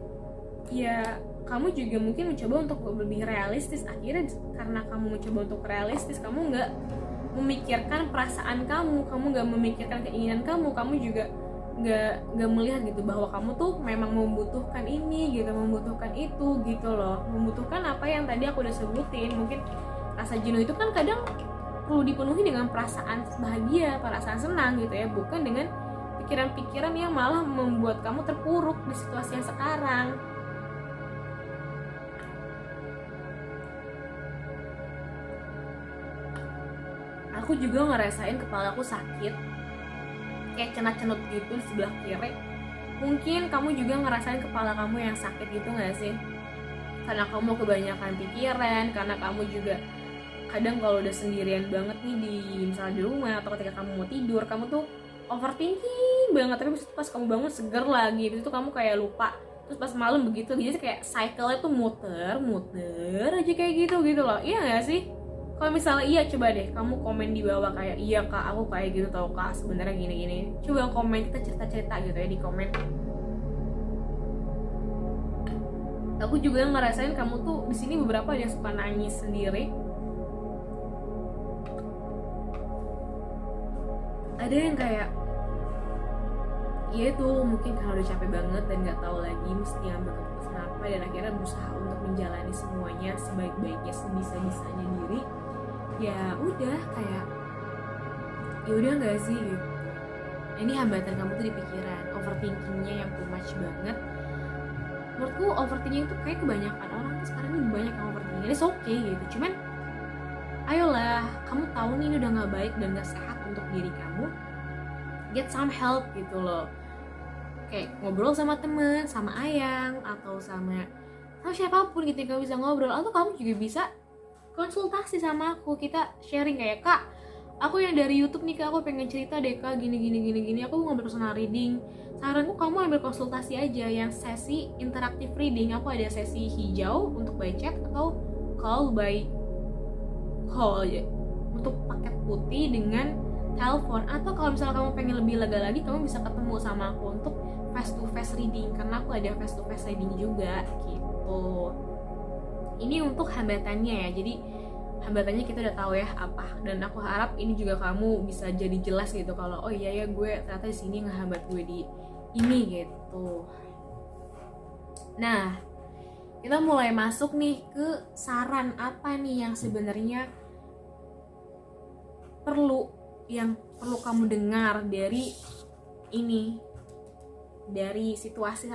ya kamu juga mungkin mencoba untuk lebih realistis. Akhirnya karena kamu mencoba untuk realistis, kamu nggak memikirkan perasaan kamu nggak memikirkan keinginan kamu juga nggak melihat gitu bahwa kamu tuh memang membutuhkan ini gitu, membutuhkan itu gitu loh, membutuhkan apa yang tadi aku udah sebutin. Mungkin rasa jenuh itu kan kadang perlu dipenuhi dengan perasaan bahagia, perasaan senang gitu ya, bukan dengan pikiran-pikiran yang malah membuat kamu terpuruk di situasi yang sekarang. Aku juga ngerasain kepalaku sakit kayak cenut-cenut gitu di sebelah kiri. Mungkin kamu juga ngerasain kepala kamu yang sakit gitu gak sih? Karena kamu kebanyakan pikiran, karena kamu juga kadang kalau udah sendirian banget nih di misalnya di rumah atau ketika kamu mau tidur, kamu tuh overthinking banget, tapi pas kamu bangun seger lagi, itu tuh kamu kayak lupa. Terus pas malam begitu, jadi kayak cycle-nya tuh muter aja kayak gitu loh. Iya gak sih? Kalau misalnya iya, coba deh kamu komen di bawah kayak iya kak aku kayak gitu tau kak sebenarnya gini. Coba komen, kita cerita gitu ya di komen. Aku juga ngerasain kamu tuh di sini beberapa yang suka nangis sendiri. Ada yang kayak ya itu mungkin kalau udah capek banget dan nggak tahu lagi mesti ambil keputusan apa dan akhirnya berusaha untuk menjalani semuanya sebaik-baiknya sebisa-bisanya diri. Ya udah kayak ya udah nggak sih gitu. Ini hambatan kamu tuh di pikiran, overthinkingnya yang too much banget. Menurutku overthinking itu kayak kebanyakan orang tuh sekarang ini banyak yang overthinking. It's okay gitu, cuman ayolah, kamu tahu nih ini udah nggak baik dan nggak sehat untuk diri kamu. Get some help gitu loh, kayak ngobrol sama temen, sama ayang atau sama siapapun gitu yang kamu bisa ngobrol, atau kamu juga bisa konsultasi sama aku, kita sharing kayak kak aku yang dari YouTube nih kak, aku pengen cerita deh kak gini aku ngambil personal reading, saranku kamu ambil konsultasi aja yang sesi interaktif reading. Aku ada sesi hijau untuk by chat atau call ya untuk paket putih dengan telepon, atau kalau misalnya kamu pengen lebih lega lagi kamu bisa ketemu sama aku untuk face to face reading karena aku ada face to face reading juga gitu. Ini untuk hambatannya ya, jadi hambatannya kita udah tahu ya apa, dan aku harap ini juga kamu bisa jadi jelas gitu kalau oh iya ya gue ternyata di sini ngehambat gue di ini gitu. Nah, kita mulai masuk nih ke saran apa nih yang sebenarnya perlu kamu dengar dari ini, dari situasi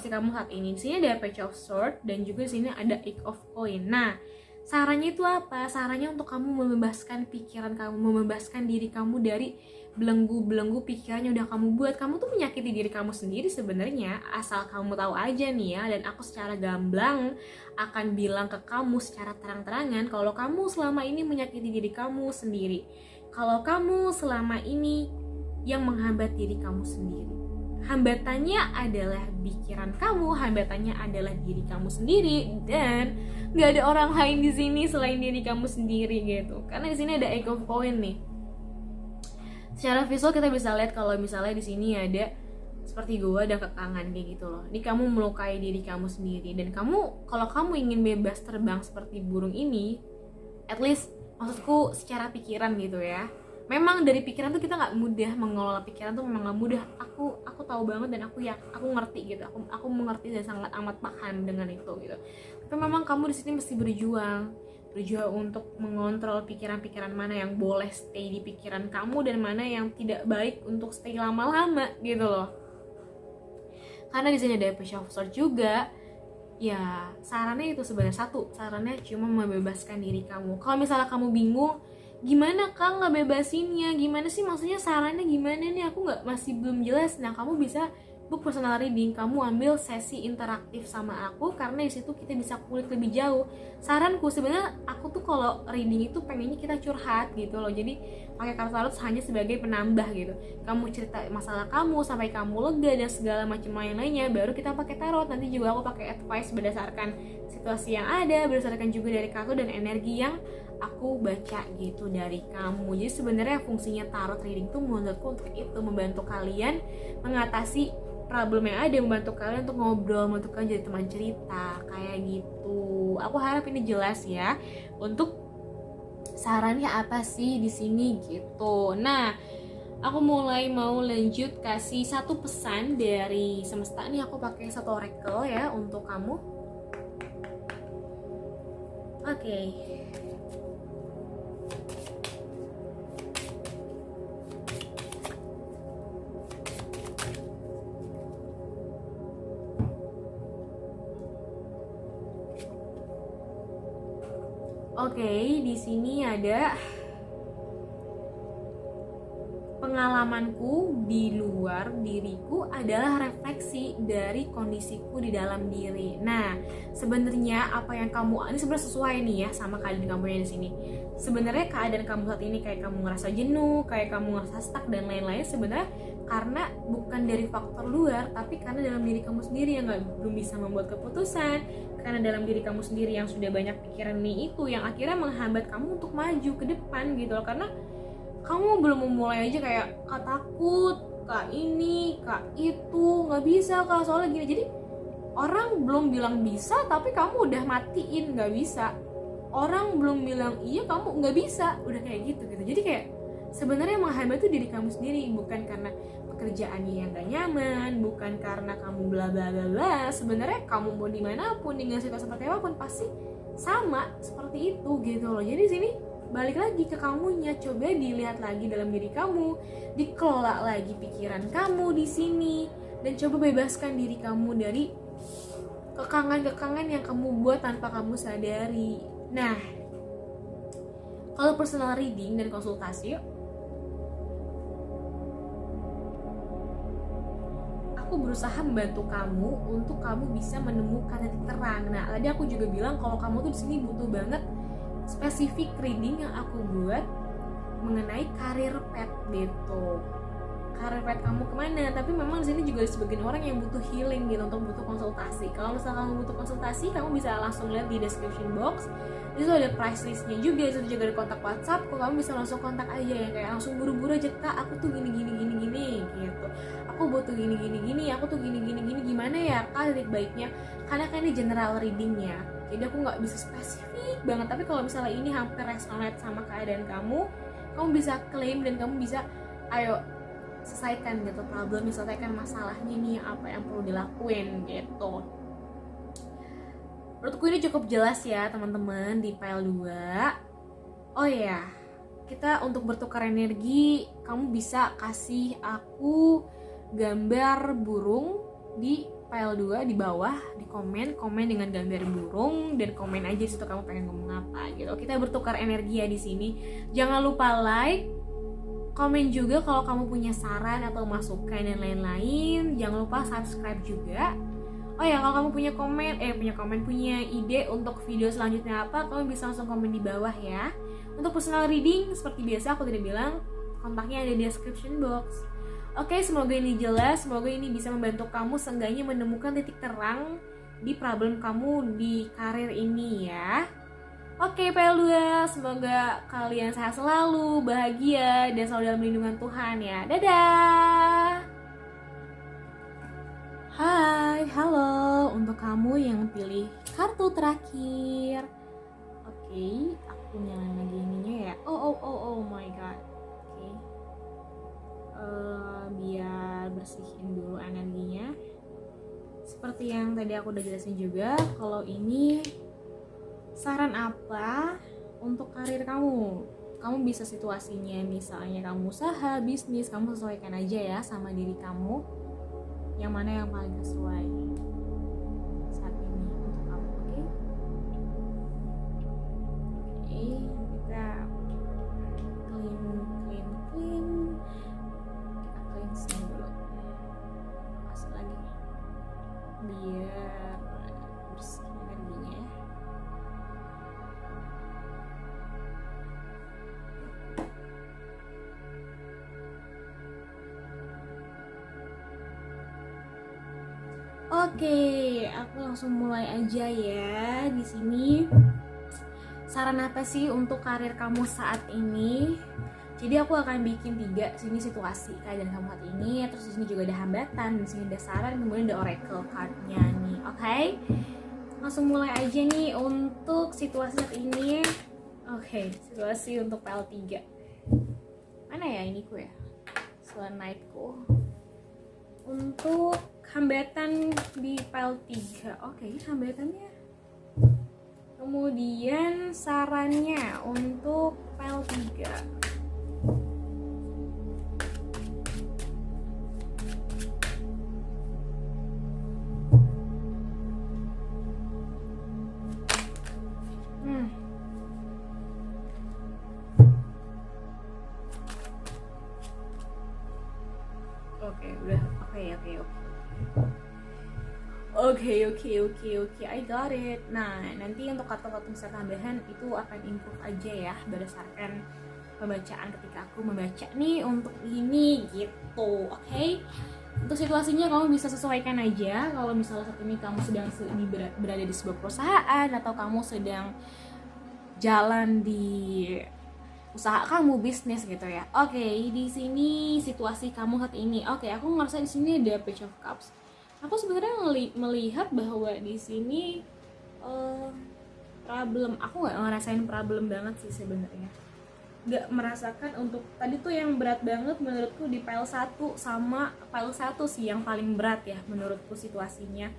kamu saat ini. Di sini ada Page of Swords dan juga di sini ada Eight of Coins. Nah, sarannya itu apa? Sarannya untuk kamu membebaskan pikiran kamu, membebaskan diri kamu dari belenggu pikiran yang udah kamu buat. Kamu tuh menyakiti diri kamu sendiri sebenarnya, asal kamu tahu aja nih ya. Dan aku secara gamblang akan bilang ke kamu secara terang-terangan kalau kamu selama ini menyakiti diri kamu sendiri. Kalau kamu selama ini yang menghambat diri kamu sendiri. hambatannya adalah pikiran kamu, hambatannya adalah diri kamu sendiri, dan nggak ada orang lain di sini selain diri kamu sendiri gitu. Karena di sini ada ego point nih. Secara visual kita bisa lihat kalau misalnya di sini ada seperti gue ada kekangan kayak gitu loh. Ini kamu melukai diri kamu sendiri, dan kamu kalau kamu ingin bebas terbang seperti burung ini, at least maksudku secara pikiran gitu ya. Memang dari pikiran tuh kita nggak mudah mengelola pikiran tuh, memang nggak mudah. Aku tahu banget dan aku ngerti gitu. Aku mengerti dan sangat amat paham dengan itu gitu. Tapi memang kamu di sini mesti berjuang untuk mengontrol pikiran-pikiran mana yang boleh stay di pikiran kamu dan mana yang tidak baik untuk stay lama-lama gitu loh. Karena di sini ada Page of Swords juga. Ya sarannya itu sebenarnya satu, sarannya cuma membebaskan diri kamu. Kalau misalnya kamu bingung gimana Kang ngebebasinnya, gimana sih maksudnya sarannya gimana nih, aku masih belum jelas. Nah kamu bisa book personal reading, kamu ambil sesi interaktif sama aku, karena di situ kita bisa kulik lebih jauh. Saranku sebenarnya aku tuh kalau reading itu pengennya kita curhat gitu loh, jadi pakai kartu tarot hanya sebagai penambah gitu. Kamu cerita masalah kamu sampai kamu lega dan segala macam lainnya, baru kita pakai tarot. Nanti juga aku pakai advice berdasarkan situasi yang ada, berdasarkan juga dari kartu dan energi yang aku baca gitu dari kamu. Jadi sebenarnya fungsinya tarot reading tuh menurutku untuk itu, membantu kalian mengatasi problem yang ada, membantu kalian untuk ngobrol, membantu kalian jadi teman cerita kayak gitu. Aku harap ini jelas ya untuk sarannya apa sih di sini gitu. Nah, aku mulai mau lanjut kasih satu pesan dari semesta. Nih aku pakai satu oracle ya untuk kamu. Oke. Oke, di sini ada pengalamanku di luar diriku adalah refleksi dari kondisiku di dalam diri. Nah, sebenarnya apa yang kamu ini sebenarnya sesuai nih ya sama keadaan kamu yang di sini. Sebenarnya keadaan kamu saat ini kayak kamu ngerasa jenuh, kayak kamu ngerasa stuck dan lain-lain, sebenarnya karena bukan dari faktor luar, tapi karena dalam diri kamu sendiri yang belum bisa membuat keputusan, karena dalam diri kamu sendiri yang sudah banyak pikiran nih itu yang akhirnya menghambat kamu untuk maju ke depan gitu loh. Karena kamu belum memulai aja kayak kak takut, kak ini, kak itu, nggak bisa kak soalnya gini. Jadi orang belum bilang bisa tapi kamu udah matiin nggak bisa. Orang belum bilang iya kamu nggak bisa, udah kayak gitu. Jadi kayak sebenarnya yang menghambat itu diri kamu sendiri, bukan karena pekerjaannya yang gak nyaman, bukan karena kamu bla bla bla bla. Sebenarnya kamu mau dimanapun dengan situasi seperti apapun pasti sama seperti itu gitu loh. Jadi sini balik lagi ke kamunya, coba dilihat lagi dalam diri kamu, dikelola lagi pikiran kamu di sini, dan coba bebaskan diri kamu dari kekangan-kekangan yang kamu buat tanpa kamu sadari. Nah, kalau personal reading dan konsultasi, aku berusaha membantu kamu untuk kamu bisa menemukan titik terang. Nah, tadi aku juga bilang kalau kamu tuh di sini butuh banget spesifik reading yang aku buat mengenai karir pet gitu. Karir pet kamu kemana? Tapi memang di sini juga ada sebagian orang yang butuh healing gitu, untuk butuh konsultasi. Kalau misalnya kamu butuh konsultasi, kamu bisa langsung lihat di description box. Di situ ada price listnya juga, di situ juga ada kontak WhatsApp. Kok kamu bisa langsung kontak aja ya, kayak langsung buru-buru aja, kak aku tuh gini gitu. Aku butuh gini, aku tuh gini gimana ya kak titik baiknya? Karena kan ini general readingnya, jadi aku nggak bisa spesifik banget. Tapi kalau misalnya ini hampir resonate sama keadaan kamu bisa klaim dan kamu bisa ayo selesaikan gitu problem, selesaikan masalahnya nih, apa yang perlu dilakuin gitu. Menurutku ini cukup jelas ya teman-teman di pile 2. Oh ya, kita untuk bertukar energi, kamu bisa kasih aku gambar burung di pile 2 di bawah, di komen dengan gambar burung, dan komen aja di situ kamu pengen ngomong apa gitu. Kita bertukar energi ya di sini. Jangan lupa like, komen juga kalau kamu punya saran atau masukan dan lain-lain. Jangan lupa subscribe juga. Oh ya, kalau kamu punya ide untuk video selanjutnya apa, kamu bisa langsung komen di bawah ya. Untuk personal reading seperti biasa aku tidak bilang, kontaknya ada di description box. Oke, semoga ini jelas, semoga ini bisa membantu kamu seenggaknya menemukan titik terang di problem kamu di karir ini ya. Oke, PL2, semoga kalian sehat selalu, bahagia, dan selalu dalam lindungan Tuhan ya. Dadah! Hai, halo, untuk kamu yang pilih kartu terakhir. Oke, aku nyalain lagi ininya ya. Oh my god. Oke. Biar bersihin dulu energinya. Seperti yang tadi aku udah jelasin juga, kalau ini saran apa untuk karir kamu. Kamu bisa situasinya misalnya kamu usaha, bisnis, kamu sesuaikan aja ya sama diri kamu. Yang mana yang paling sesuai saat ini untuk kamu, oke? Oke, kita clean. Kita cleansing dulu. Kasih lagi biar bersih energinya ya. Oke, aku langsung mulai aja ya di sini. Saran apa sih untuk karir kamu saat ini? Jadi aku akan bikin 3 sini situasi keadaan kamu saat ini, terus di sini juga ada hambatan, di sini ada saran, kemudian ada oracle card-nya nih. Oke? Langsung mulai aja nih untuk situasi saat ini. Oke, situasi untuk PL3. Mana ya iniku ya? Selenite-ku. Untuk hambatan di PL3. Oke, hambatannya. Kemudian sarannya untuk PL3. Oke, udah. Oke, I got it. Nah, nanti untuk kartu-kartu besar tambahan itu akan improve aja ya berdasarkan pembacaan ketika aku membaca nih untuk ini gitu. Oke? Untuk situasinya kamu bisa sesuaikan aja. Kalau misalnya saat ini kamu sedang berada di sebuah perusahaan atau kamu sedang jalan di usaha kamu, bisnis gitu ya. Oke, di sini situasi kamu saat ini. Oke, aku ngerasa di sini ada Page of Cups. Aku sebenarnya melihat bahwa di sini problem. Aku nggak ngerasain problem banget sih sebenarnya. Nggak merasakan untuk tadi tuh yang berat banget menurutku di pile 1 sama pile 1 sih yang paling berat ya menurutku situasinya,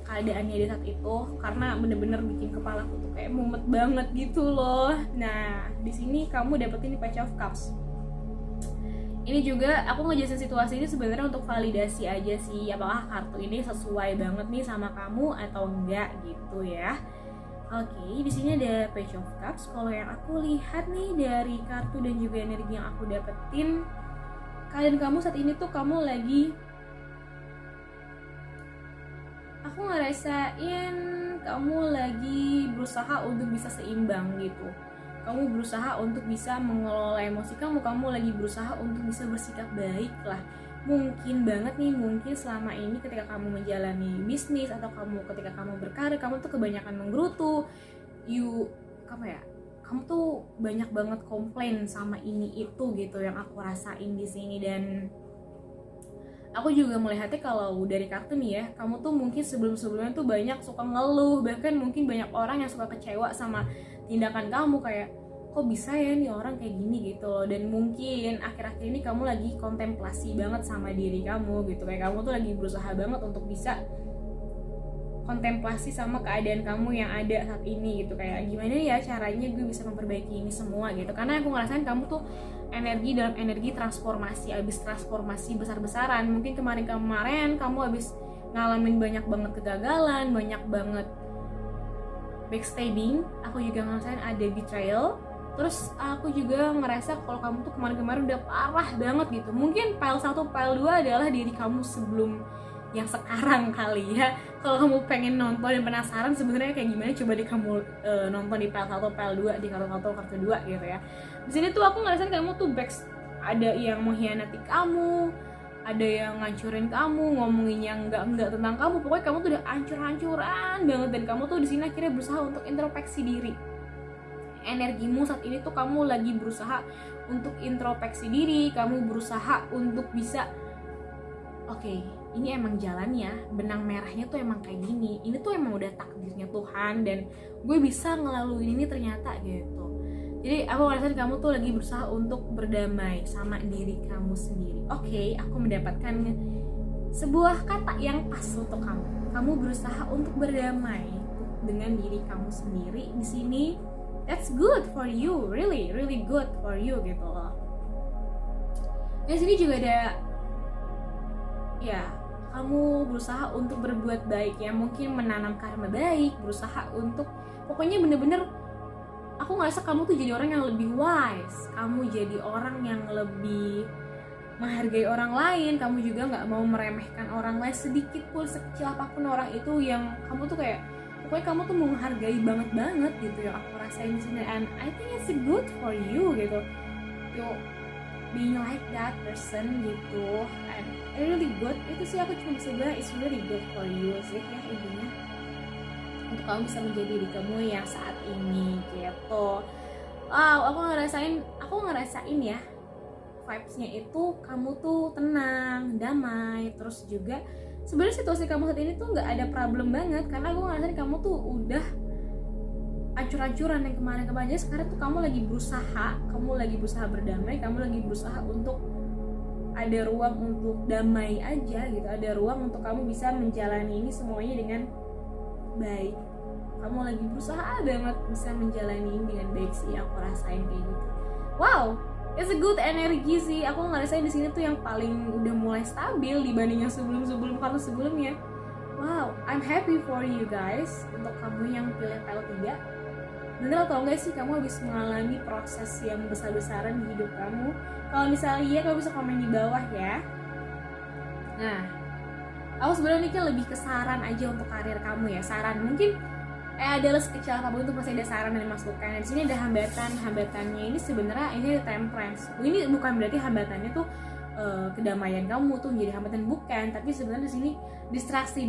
keadaannya di saat itu, karena bener-bener bikin kepalaku tuh kayak mumet banget gitu loh. Nah, di sini kamu dapetin di Page of Cups. Ini juga aku ngejelasin situasi ini sebenarnya untuk validasi aja sih, apakah kartu ini sesuai banget nih sama kamu atau enggak gitu ya. Oke, di sini ada Page of Cups. Kalau yang aku lihat nih dari kartu dan juga energi yang aku dapetin, keadaan kamu saat ini tuh kamu lagi, aku ngerasain kamu lagi berusaha untuk bisa seimbang gitu. Kamu berusaha untuk bisa mengelola emosi kamu lagi berusaha untuk bisa bersikap baik lah. Mungkin banget nih, mungkin selama ini ketika kamu menjalani bisnis atau ketika kamu berkarir, kamu tuh kebanyakan menggerutu. Kamu tuh banyak banget komplain sama ini itu gitu yang aku rasain di sini. Dan aku juga melihatnya kalau dari kartu nih ya, kamu tuh mungkin sebelum-sebelumnya tuh banyak suka ngeluh, bahkan mungkin banyak orang yang suka kecewa sama tindakan kamu, kayak kok bisa ya nih orang kayak gini gitu loh. Dan mungkin akhir-akhir ini kamu lagi kontemplasi banget sama diri kamu gitu, kayak kamu tuh lagi berusaha banget untuk bisa kontemplasi sama keadaan kamu yang ada saat ini gitu, kayak gimana ya caranya gue bisa memperbaiki ini semua gitu. Karena aku ngerasain kamu tuh dalam energi transformasi, abis transformasi besar-besaran. Mungkin kemarin kamu abis ngalamin banyak banget kegagalan, banyak banget backstabbing. Aku juga ngerasain ada betrayal. Terus aku juga ngerasa kalau kamu tuh kemarin udah parah banget gitu. Mungkin pile 1, pile 2 adalah diri kamu sebelum yang sekarang kali ya. Kalau kamu pengen nonton dan penasaran sebenarnya kayak gimana, coba deh kamu nonton di pile 1, pile 2, di kartu 2 gitu ya. Di sini tuh aku ngerasain kamu tuh ada yang mengkhianati kamu, ada yang ngancurin kamu, ngomongin yang enggak tentang kamu, pokoknya kamu tuh udah hancur-hancuran banget, dan kamu tuh di sini akhirnya berusaha untuk introspeksi diri. Energimu saat ini tuh kamu lagi berusaha untuk introspeksi diri, kamu berusaha untuk bisa oke, ini emang jalannya, benang merahnya tuh emang kayak gini, ini tuh emang udah takdirnya Tuhan dan gue bisa ngelaluin ini ternyata gitu. Jadi aku ngerasain kamu tuh lagi berusaha untuk berdamai sama diri kamu sendiri. Oke, aku mendapatkan sebuah kata yang pas untuk kamu. Kamu berusaha untuk berdamai dengan diri kamu sendiri di sini. That's good for you, really good for you gitu loh. Di sini juga ada ya, kamu berusaha untuk berbuat baik ya, mungkin menanam karma baik, berusaha untuk pokoknya bener-bener aku ngerasa kamu tuh jadi orang yang lebih wise, kamu jadi orang yang lebih menghargai orang lain, kamu juga nggak mau meremehkan orang lain sedikit pun, sekecil apapun orang itu, yang kamu tuh kayak pokoknya kamu tuh menghargai banget gitu yang aku rasain di sini, and I think it's good for you gitu, being like that person gitu, and really good. Itu sih aku cuma bisa bilang it's really good for you sih ya intinya, untuk kamu bisa menjadi diri kamu yang saat ini gitu. Wow, aku ngerasain ya vibes-nya itu kamu tuh tenang, damai, terus juga sebenarnya situasi kamu saat ini tuh nggak ada problem banget, karena aku ngerasain kamu tuh udah ancur-ancuran yang kemarin-kemarin aja. Sekarang tuh kamu lagi berusaha berdamai, kamu lagi berusaha untuk ada ruang untuk damai aja gitu, ada ruang untuk kamu bisa menjalani ini semuanya dengan baik. Kamu lagi berusaha banget bisa menjalani ini dengan baik sih, aku rasain kayak gitu. Wow, it's a good energy sih. Aku ngerasain di sini tuh yang paling udah mulai stabil dibanding yang kartu sebelumnya. Wow, I'm happy for you guys, untuk kamu yang pilih pile 3. Bener atau enggak sih kamu habis mengalami proses yang besar-besaran di hidup kamu? Kalau misalnya iya, kamu bisa komen di bawah ya. Nah, aku sebenarnya mikir lebih ke saran aja untuk karir kamu ya. Saran mungkin adalah sekecil apapun itu pasti ada saran dan masukan. Dan di sini ada hambatannya ini sebenarnya ini ada temperance. Ini bukan berarti hambatannya tuh kedamaian kamu tuh menjadi hambatan, bukan, tapi sebenarnya di sini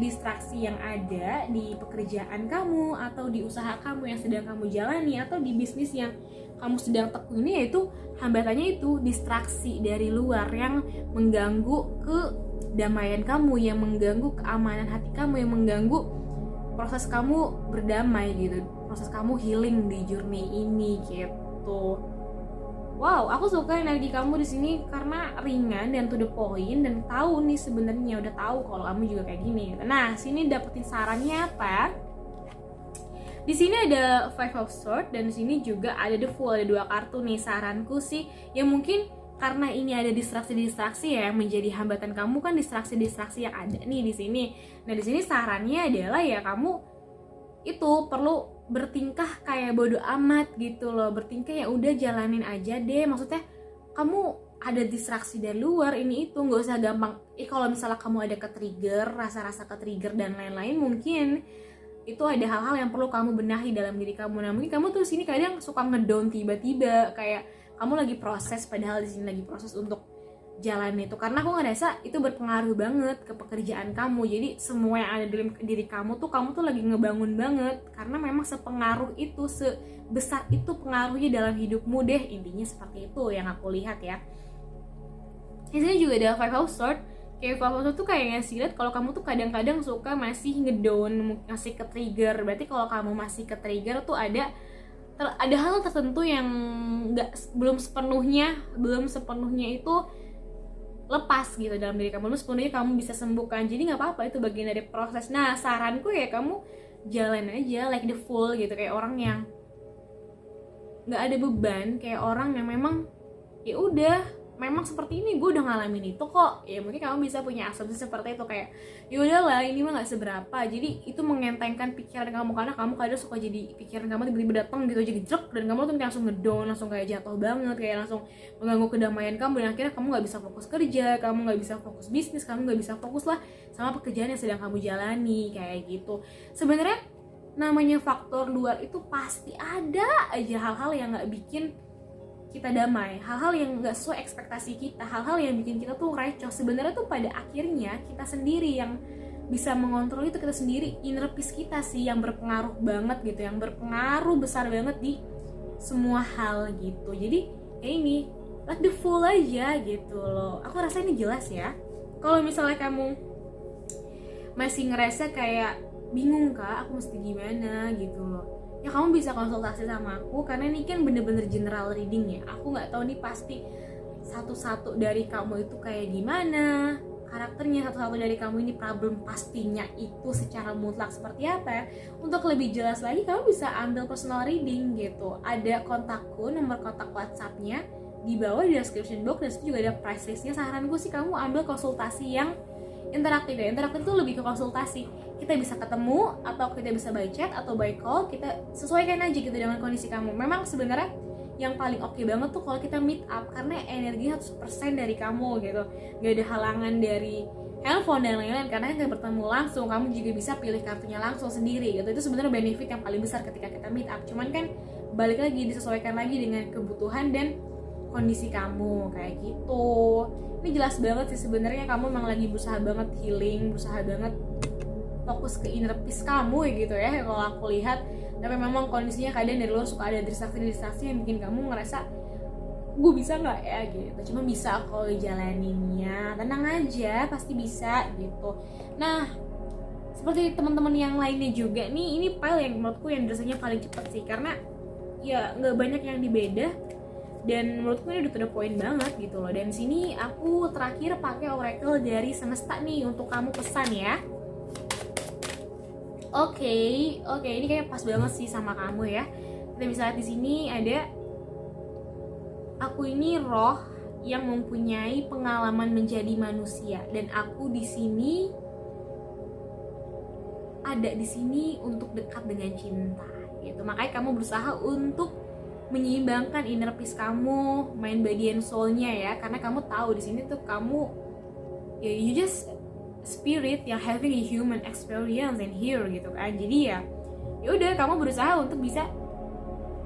distraksi yang ada di pekerjaan kamu atau di usaha kamu yang sedang kamu jalani atau di bisnis yang kamu sedang tekuni, yaitu hambatannya itu distraksi dari luar yang mengganggu kedamaian kamu, yang mengganggu keamanan hati kamu, yang mengganggu proses kamu berdamai gitu, proses kamu healing di journey ini gitu. Wow, aku suka energi kamu di sini karena ringan dan to the point, dan tahu nih sebenarnya udah tahu kalau kamu juga kayak gini. Nah, sini dapetin sarannya apa? Di sini ada Five of Swords dan di sini juga ada The Fool, ada 2 kartu nih. Saranku sih, ya mungkin karena ini ada distraksi ya yang menjadi hambatan kamu, kan distraksi yang ada nih di sini. Nah, di sini sarannya adalah ya kamu itu perlu bertingkah kayak bodo amat gitu loh, bertingkah ya udah jalanin aja deh. Maksudnya kamu ada distraksi dari luar ini itu, nggak usah gampang. Kalau misalnya kamu ada ke-trigger, rasa-rasa ke-trigger dan lain-lain, mungkin itu ada hal-hal yang perlu kamu benahi dalam diri kamu. Nah, mungkin kamu tuh sini kadang suka ngedown tiba-tiba, kayak kamu lagi proses padahal di sini lagi proses untuk jalan itu, karena aku ngerasa itu berpengaruh banget ke pekerjaan kamu. Jadi semua yang ada dalam diri kamu tuh lagi ngebangun banget, karena memang sepengaruh itu, sebesar itu pengaruhnya dalam hidupmu deh, intinya seperti itu yang aku lihat ya. Di sini juga ada Five of Swords. Kayak Five of Swords tuh kayak ngasih lihat kalau kamu tuh kadang-kadang suka masih ngedown, ngasih ke trigger. Berarti kalau kamu masih ke trigger tuh ada hal tertentu yang belum sepenuhnya itu lepas gitu dalam diri kamu, sepenuhnya kamu bisa sembuhkan. Jadi nggak apa-apa, itu bagian dari proses. Nah, saranku ya kamu jalan aja like the fool gitu, kayak orang yang nggak ada beban, kayak orang yang memang ya udah, memang seperti ini, gue udah ngalamin itu kok. Ya mungkin kamu bisa punya asumsi seperti itu, kayak ya udahlah ini mah nggak seberapa. Jadi itu mengentengkan pikiran kamu, karena kamu kadang suka jadi pikiran kamu tiba-tiba datang gitu aja gejrek, dan kamu tuh langsung ngedown, langsung kayak jatuh banget, kayak langsung mengganggu kedamaian kamu, dan akhirnya kamu nggak bisa fokus kerja, kamu nggak bisa fokus bisnis, kamu nggak bisa fokus lah sama pekerjaan yang sedang kamu jalani kayak gitu. Sebenarnya namanya faktor luar itu pasti ada aja hal-hal yang nggak bikin kita damai, hal-hal yang nggak sesuai ekspektasi kita, hal-hal yang bikin kita tuh recoh, sebenarnya tuh pada akhirnya kita sendiri yang bisa mengontrol itu, kita sendiri, inner peace kita sih yang berpengaruh banget gitu, yang berpengaruh besar banget di semua hal gitu. Jadi ya ini, let the flow aja gitu loh. Aku rasa ini jelas ya. Kalau misalnya kamu masih ngerasa kayak bingung kak, aku mesti gimana gitu loh, ya kamu bisa konsultasi sama aku, karena ini kan bener-bener general reading ya. Aku nggak tahu nih pasti satu-satu dari kamu itu kayak gimana karakternya, satu-satu dari kamu ini problem pastinya itu secara mutlak seperti apa. Untuk lebih jelas lagi kamu bisa ambil personal reading gitu. Ada kontakku, nomor kontak WhatsAppnya di bawah di description box, dan situ juga ada price listnya. Saranku sih kamu ambil konsultasi yang interaktif ya. Interaktif itu lebih ke konsultasi, kita bisa ketemu atau kita bisa by chat atau by call, kita sesuaikan aja gitu dengan kondisi kamu. Memang sebenarnya yang paling oke banget tuh kalau kita meet up, karena energi 100% dari kamu gitu, gak ada halangan dari handphone dan lain-lain, karena kan bertemu langsung, kamu juga bisa pilih kartunya langsung sendiri gitu. Itu sebenarnya benefit yang paling besar ketika kita meet up. Cuman kan balik lagi, disesuaikan lagi dengan kebutuhan dan kondisi kamu kayak gitu. Ini jelas banget sih sebenarnya kamu memang lagi berusaha banget healing, berusaha banget fokus ke inner peace kamu ya gitu ya kalau aku lihat. Tapi memang kondisinya kadang dari luar suka ada distraksi yang bikin kamu ngerasa gue bisa nggak ya gitu. Cuma bisa kalau jalaninnya, tenang aja, pasti bisa gitu. Nah, seperti teman-teman yang lainnya juga nih, ini file yang menurutku yang rasanya paling cepet sih, karena ya nggak banyak yang dibeda dan menurutku ini udah to the point banget gitu loh. Dan sini aku terakhir pakai oracle dari semesta nih untuk kamu pesan ya. Oke, ini kayak pas banget sih sama kamu ya. Kita bisa lihat di sini ada, aku ini roh yang mempunyai pengalaman menjadi manusia, dan aku di sini ada di sini untuk dekat dengan cinta gitu. Makanya kamu berusaha untuk menyeimbangkan inner peace kamu, mind body and soul-nya ya, karena kamu tahu di sini tuh kamu ya you just spirit yang having a human experience in here gitu kan. Jadi ya udah, kamu berusaha untuk bisa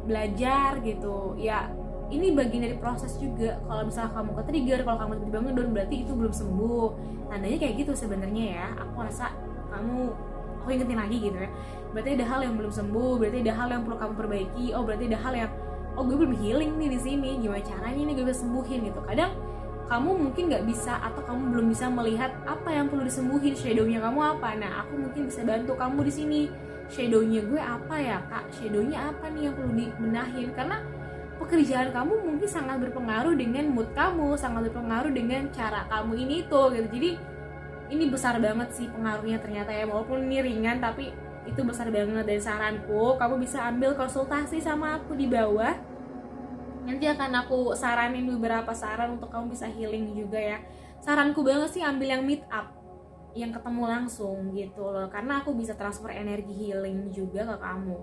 belajar gitu ya. Ini bagian dari proses juga. Kalau misalnya kamu ke-trigger, kalau kamu tiba-tiba ngedown, berarti itu belum sembuh. Tandanya kayak gitu sebenarnya ya. Aku rasa aku ingetin lagi gitu ya. Berarti ada hal yang belum sembuh, berarti ada hal yang perlu kamu perbaiki. Oh, berarti ada hal yang gue belum healing nih di sini. Gimana caranya nih gue bisa sembuhin gitu. Kadang kamu mungkin nggak bisa, atau kamu belum bisa melihat apa yang perlu disembuhin, shadownya kamu apa. Nah, aku mungkin bisa bantu kamu di sini. Shadownya gue apa ya kak? Shadownya apa nih yang perlu dibenahin? Karena pekerjaan kamu mungkin sangat berpengaruh dengan mood kamu, sangat berpengaruh dengan cara kamu ini tuh gitu. Jadi ini besar banget sih pengaruhnya ternyata ya, walaupun ini ringan tapi itu besar banget. Dan saranku, kamu bisa ambil konsultasi sama aku di bawah. Nanti akan aku saranin beberapa saran untuk kamu bisa healing juga ya. Saranku banget sih ambil yang meet up, yang ketemu langsung gitu loh, karena aku bisa transfer energi healing juga ke kamu.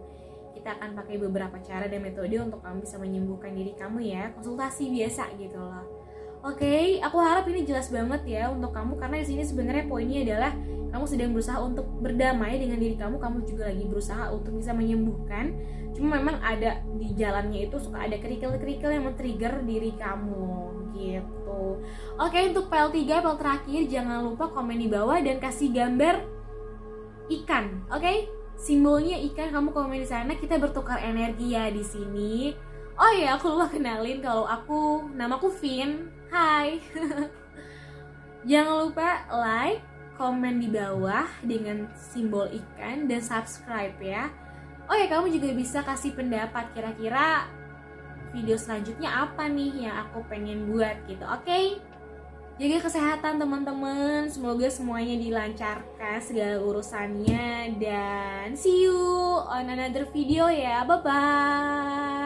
Kita akan pakai beberapa cara dan metode untuk kamu bisa menyembuhkan diri kamu ya, konsultasi biasa gitu loh. Oke, aku harap ini jelas banget ya untuk kamu, karena di sini sebenarnya poinnya adalah kamu sedang berusaha untuk berdamai dengan diri kamu juga lagi berusaha untuk bisa menyembuhkan. Cuma memang ada di jalannya itu suka ada kerikil-kerikil yang men-trigger diri kamu gitu. Oke, untuk PL 3, PL terakhir, jangan lupa komen di bawah dan kasih gambar ikan. Oke? Simbolnya ikan, kamu komen di sana, kita bertukar energi ya di sini. Oh iya, aku lupa kenalin kalau namaku Vin. Hai. Jangan lupa like, komen di bawah dengan simbol ikan, dan subscribe ya. Oh ya, kamu juga bisa kasih pendapat kira-kira video selanjutnya apa nih yang aku pengen buat gitu. Oke? Jaga kesehatan teman-teman, semoga semuanya dilancarkan segala urusannya, dan see you on another video ya. Bye bye.